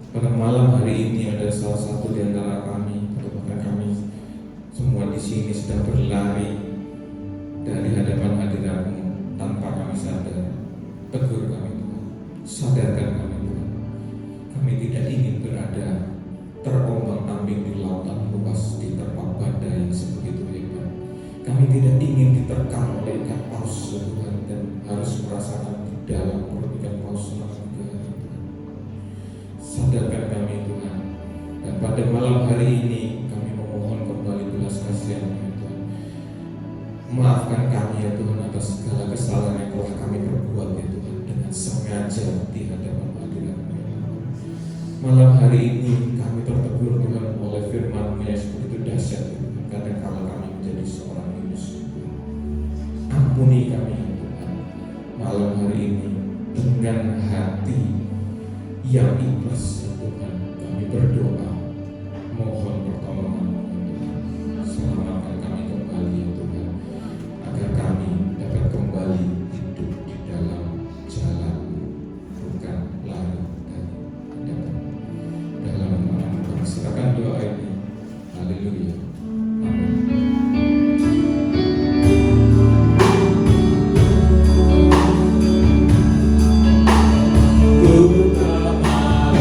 Speaker 3: pada malam hari ini ada salah satu di antara kami atau bahkan kami semua di sini sedang berlari dari hadapan hadirat-Mu tanpa kami sadar, tegur kami Tuhan, sadarkan kami Tuhan. Kami tidak ingin berada terombang-ambing di lautan luas diterpa badai yang sebegitu hebat. Kami tidak ingin diterkam oleh ikan paus Tuhan dan harus merasakan di dalam perut ikan paus selama 3 hari Tuhan. Sadarkan kami Tuhan, dan pada malam hari ini kami memohon kembali belas kasihan-Mu Tuhan. Maafkan kami ya Tuhan atas segala kesalahan yang telah kami perbuat ya Tuhan dengan sengaja di hadapan hadirat-Mu ya Tuhan. Malam hari ini kami tertegur Tuhan oleh firman-Mu yang begitu dahsyat ya Tuhan. Kadang-kala kami menjadi seorang Yunus Tuhan. Ampuni kami ya Tuhan. Malam hari ini dengan hati yang ikhlas ya Tuhan, kami berdoa mohon pertolongan-Mu ya Tuhan. Selamatkan kami kembali ya Tuhan, agar kami dapat kembali hidup di dalam jalan-Mu, bukan lari dari hadapan-Mu. Dalam nama Tuhan silakan doa ini. Haleluya. Amin. Ku tak mau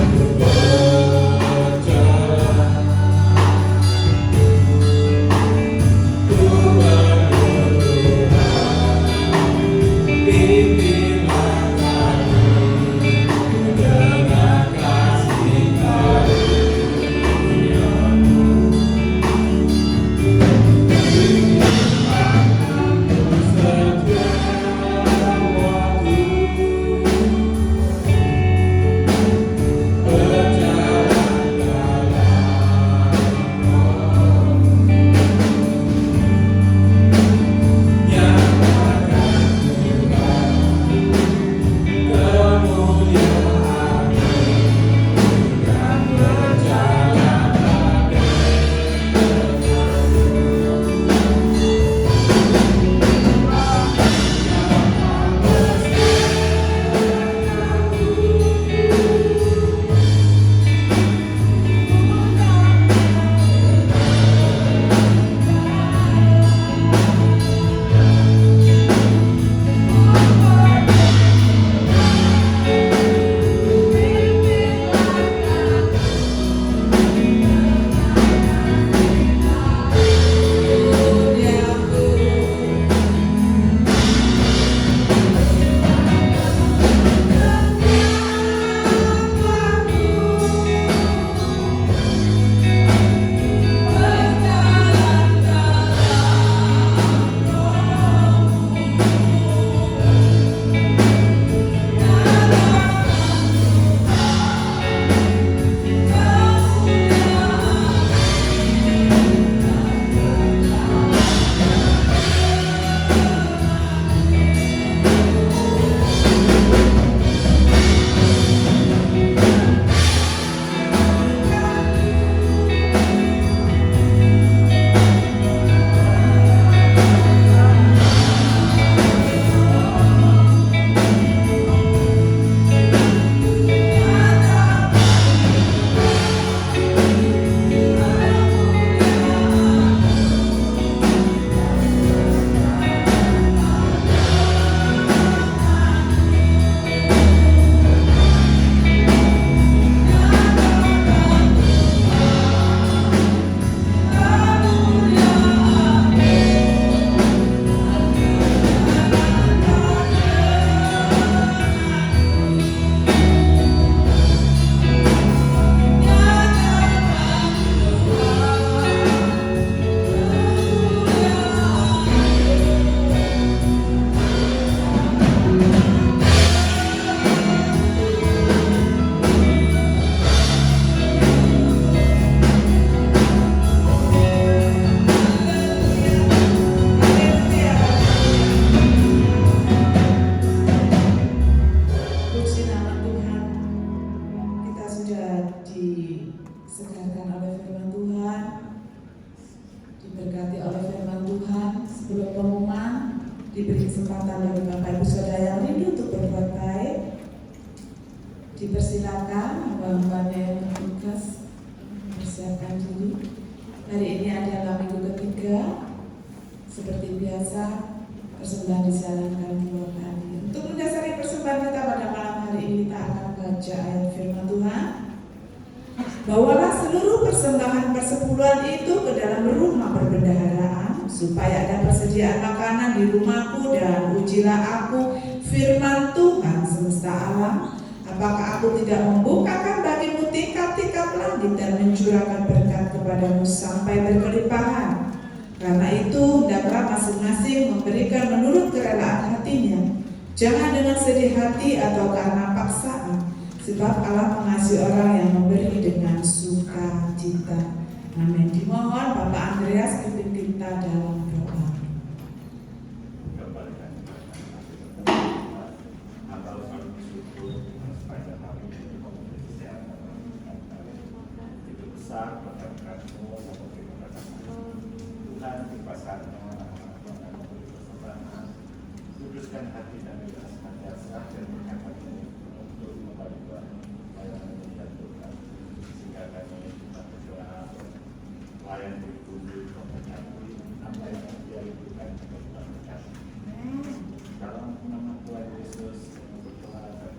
Speaker 2: disegarkan oleh firman Tuhan, diberkati oleh firman Tuhan. Sebelum pengumuman, diberi kesempatan bagi Bapak Ibu Saudara yang rindu untuk berbuat baik. Dipersilakan hamba-hambanya yang bertugas mempersiapkan diri. Hari ini adalah minggu ketiga. Seperti biasa, persembahan dijalankan 2 kali. Untuk mendasari persembahan kita pada malam hari ini, kita akan baca ayat firman Tuhan. Bawalah seluruh persembahan persepuluhan itu ke dalam rumah perbendaharaan, supaya ada persediaan makanan di rumahku, dan ujilah aku firman Tuhan semesta alam. Apakah aku tidak membukakan bagimu tingkap-tingkap langit dan mencurahkan berkat kepadamu sampai berkelimpahan? Karena itu, hendaklah masing-masing memberikan menurut kerelaan hatinya, jangan dengan sedih hati atau karena paksaan, sebab Allah mengasihi orang yang memberi dengan sukacita. Amin. Dimohon Bapak Andreas pimpin kita dalam doa.
Speaker 4: Tuhan dipasarnya kuduskan hati dan bebaskan jasad dan berkata-kata untuk membantu pelayanan dan Tuhan, sehingga kami dapat berdoa pelayan bertumbuh mempenyakui apa yang dia rindukan untuk kita berkati. Dalam nama Tuhan Yesus berdoa dan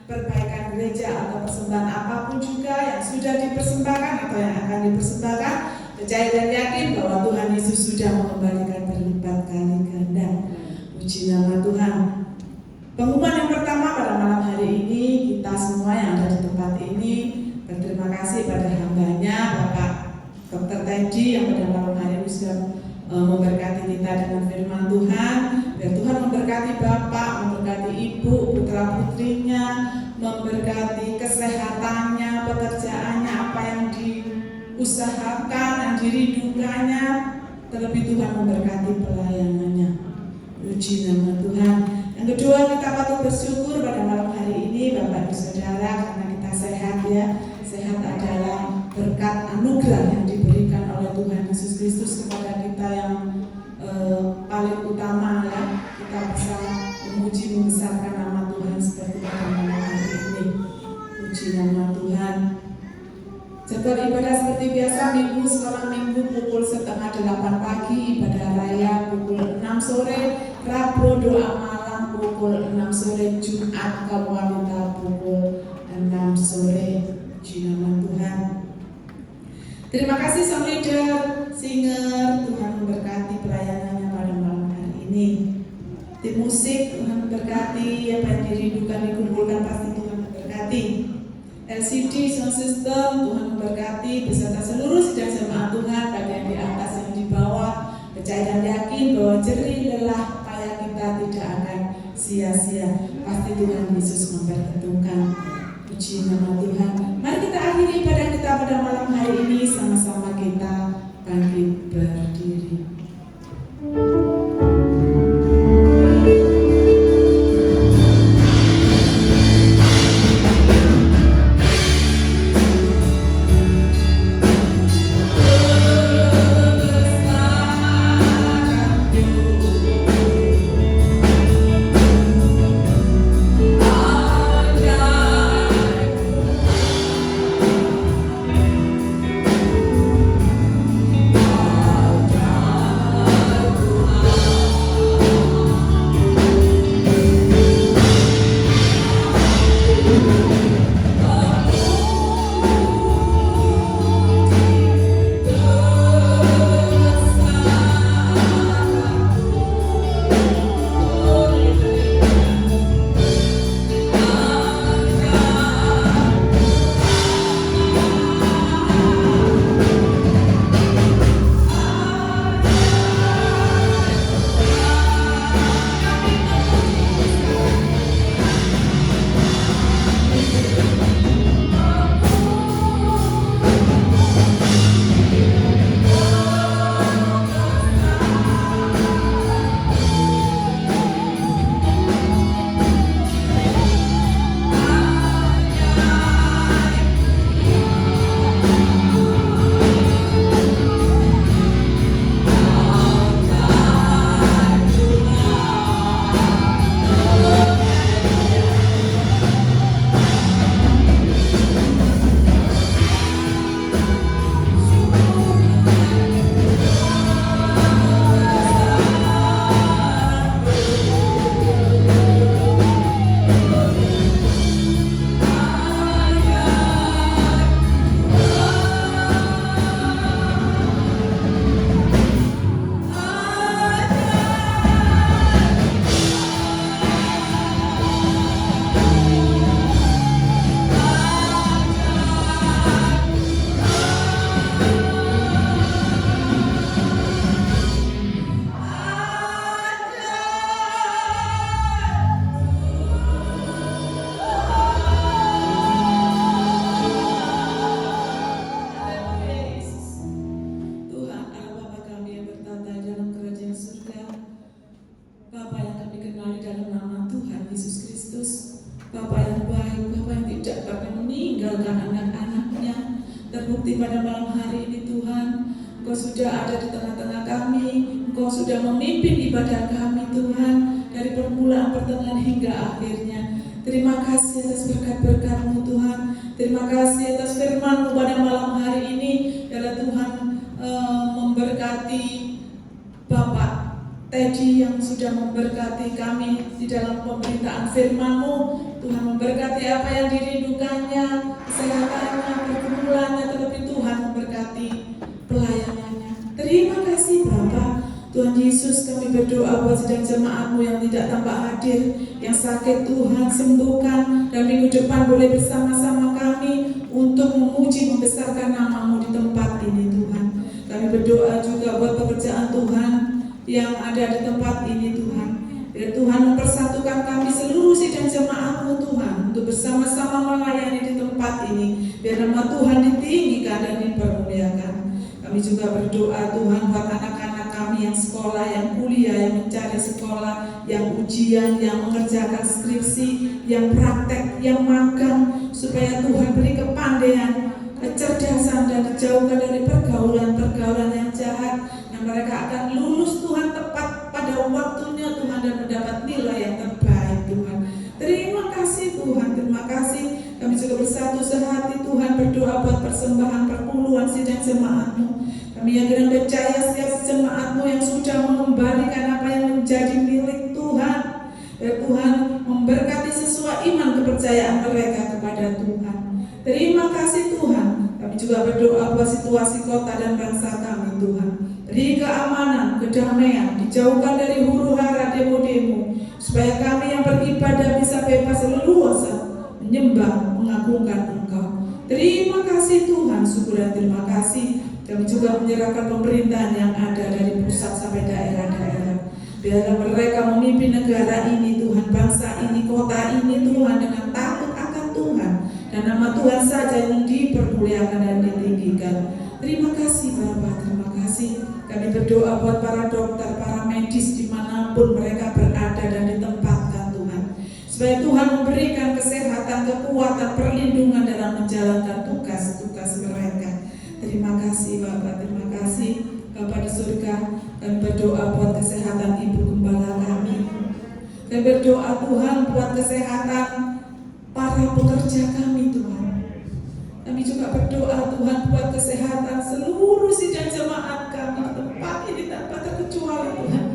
Speaker 4: perbaikan gereja atau persembahan apapun juga yang sudah dipersembahkan atau yang akan dipersembahkan, percaya dan yakin bahwa Tuhan Yesus sudah mengembalikan berlipat kali ganda. Puji nama Tuhan. Pengumuman yang pertama pada malam hari ini, kita semua yang ada di tempat ini berterima kasih pada hambanya Bapak Dr. Teddy yang pada malam hari ini sudah memberkati kita dengan firman Tuhan. Biar Tuhan memberkati Bapak, memberkati Ibu, putra putrinya, memberkati kesehatannya, pekerjaannya, apa yang diusahakan, yang dirindukannya. Terlebih Tuhan memberkati pelayanannya. Puji nama Tuhan. Yang kedua, kita patut bersyukur pada malam hari ini Bapak Ibu Saudara, karena kita sehat ya. Sehat adalah berkat anugerah yang diberikan oleh Tuhan Yesus Kristus kepada kita yang paling utama ya. Kita bisa memuji membesarkan nama Tuhan seperti pada malam hari ini. Puji nama Tuhan. Jadwal ibadah seperti biasa, Minggu sekolah Minggu pukul 7:30 pagi, ibadah raya pukul 6 sore, Rabu doa malam pukul 6 sore, Jumat kaum wanita pukul 6 sore. Puji nama Tuhan. Terima kasih sang leader, singer, Tuhan memberkati pelayanannya pada malam hari ini. Tim musik, Tuhan memberkati, apa yang dirindukan dikumpulkan pasti Tuhan memberkati. LCD sound system, Tuhan memberkati beserta seluruh sidang jemaat Tuhan, baik yang di atas yang di bawah. Percaya dan yakin bahwa jerih lelah payah kita tidak akan sia-sia. Pasti Tuhan Yesus memperhitungkan. Puji nama Tuhan. Mari kita akhiri ibadah kita pada malam hari ini, sama-sama kita bangkit berdiri. Terbukti pada malam hari ini Tuhan, Engkau sudah ada di tengah-tengah kami, Engkau sudah memimpin ibadah kami Tuhan, dari permulaan, pertengahan hingga akhirnya. Terima kasih atas berkat-berkat-Mu Tuhan, terima kasih atas firman-Mu pada malam hari ini. Dalam Tuhan memberkati Bapak Teddy yang sudah memberkati kami di dalam pemberitaan firman-Mu. Tuhan memberkati apa yang dirindukannya, kesehatannya, pergumulannya, tetapi Tuhan memberkati pelayanannya. Terima kasih Bapa. Tuhan Yesus, kami berdoa buat sidang jemaat-Mu yang tidak tampak hadir, yang sakit Tuhan sembuhkan, dan minggu depan boleh bersama-sama kami untuk memuji membesarkan nama-Mu di tempat ini Tuhan. Kami berdoa juga buat pekerjaan Tuhan yang ada di tempat ini Tuhan. Biar Tuhan mempersatukan kami seluruh sidang jemaat-Mu Tuhan untuk bersama-sama melayani di tempat ini. Biar nama Tuhan ditinggikan dan dipermuliakan. Kami juga berdoa Tuhan buat anak-anak kami yang sekolah, yang kuliah, yang mencari sekolah, yang ujian, yang mengerjakan skripsi, yang praktek, yang magang, supaya Tuhan beri kepandaian, kecerdasan, dan dijauhkan dari pergaulan-pergaulan yang jahat. Dan mereka akan lulus Tuhan tepat pada waktunya Tuhan, dan mendapat nilai yang terbaik Tuhan. Terima kasih Tuhan, terima kasih. Kami juga bersatu sehati Tuhan berdoa buat persembahan perpuluhan sidang jemaat-Mu. Kami yakin dan percaya setiap jemaat-Mu yang sudah mengembalikan apa yang menjadi milik Tuhan. Dan Tuhan memberkati sesuai iman kepercayaan mereka kepada Tuhan. Terima kasih Tuhan. Kami juga berdoa buat situasi kota dan bangsa kami Tuhan. Beri keamanan, kedamaian, dijauhkan dari huru-hara demo-demo, supaya kami yang beribadah bisa bebas leluasa menyembah, mengagungkan Engkau. Terima kasih Tuhan, syukur dan terima kasih. Kami juga menyerahkan pemerintahan yang ada dari pusat sampai daerah-daerah. Biarlah mereka memimpin negara ini Tuhan, bangsa ini, kota ini Tuhan, dengan takut akan Tuhan. Dan nama Tuhan saja yang dipermuliakan dan ditinggikan. Terima kasih Bapak, terima kasih. Kami berdoa buat para dokter, para medis dimanapun mereka berada dan ditempatkan Tuhan. Supaya Tuhan memberikan kesehatan, kekuatan, perlindungan dalam menjalankan tugas-tugas mereka. Terima kasih Bapak, terima kasih Bapak di surga. Kami berdoa buat kesehatan Ibu Gembala kami. Kami berdoa Tuhan buat kesehatan para pekerja kami Tuhan. Kami juga berdoa Tuhan buat kesehatan seluruh sidang jemaat kami di tempat ini tanpa terkecuali Tuhan.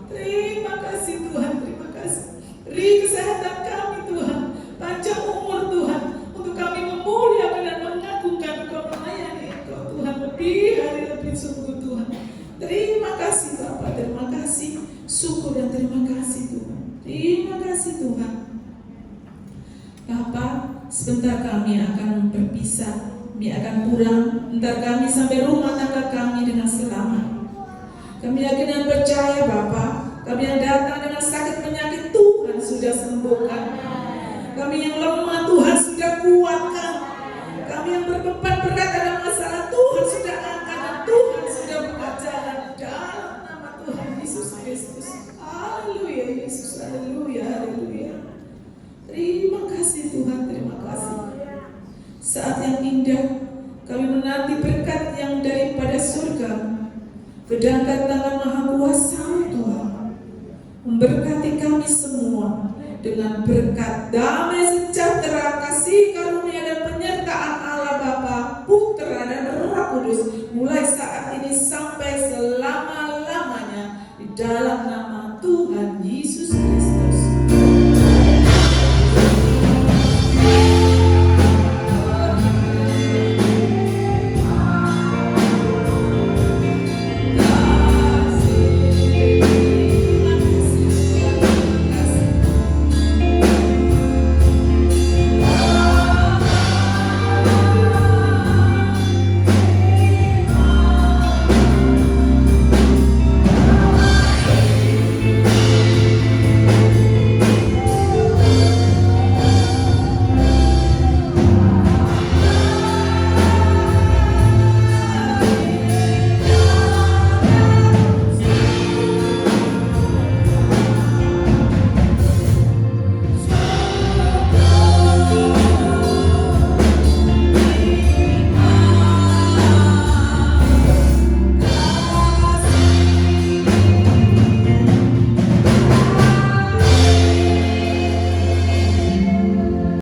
Speaker 4: Terima kasih Tuhan, terima kasih. Beri kesehatan kami Tuhan, panjang umur Tuhan, untuk kami memuliakan dan mengagungkan Engkau, melayani Engkau Tuhan lebih hari lebih sungguh Tuhan. Terima kasih Bapak, terima kasih, syukur dan terima kasih Tuhan. Terima kasih Tuhan. Bapak, sebentar kami akan berpisah, kami akan pulang, entar kami sampai rumah tangga kami dengan selamat. Kami yakin dan percaya Bapak, kami yang datang dengan sakit penyakit Tuhan sudah sembuhkan. Kami yang lemah Tuhan sudah kuatkan. Kami yang berbeban berat dalam masalah Tuhan sudah angkat, dan Tuhan sudah buka jalan dalam nama Tuhan Yesus Kristus. Haleluya Yesus, haleluya, haleluya. Terima kasih Tuhan, terima kasih. Saat yang indah, kami menanti berkat yang daripada surga. Pedangkan tangan Maha Kuasa Tuhan, memberkati kami semua dengan berkat damai sejahtera, kasih karunia dan penyertaan Allah Bapa, Putra dan Roh Kudus, mulai saat ini sampai selama-lamanya, di dalam nama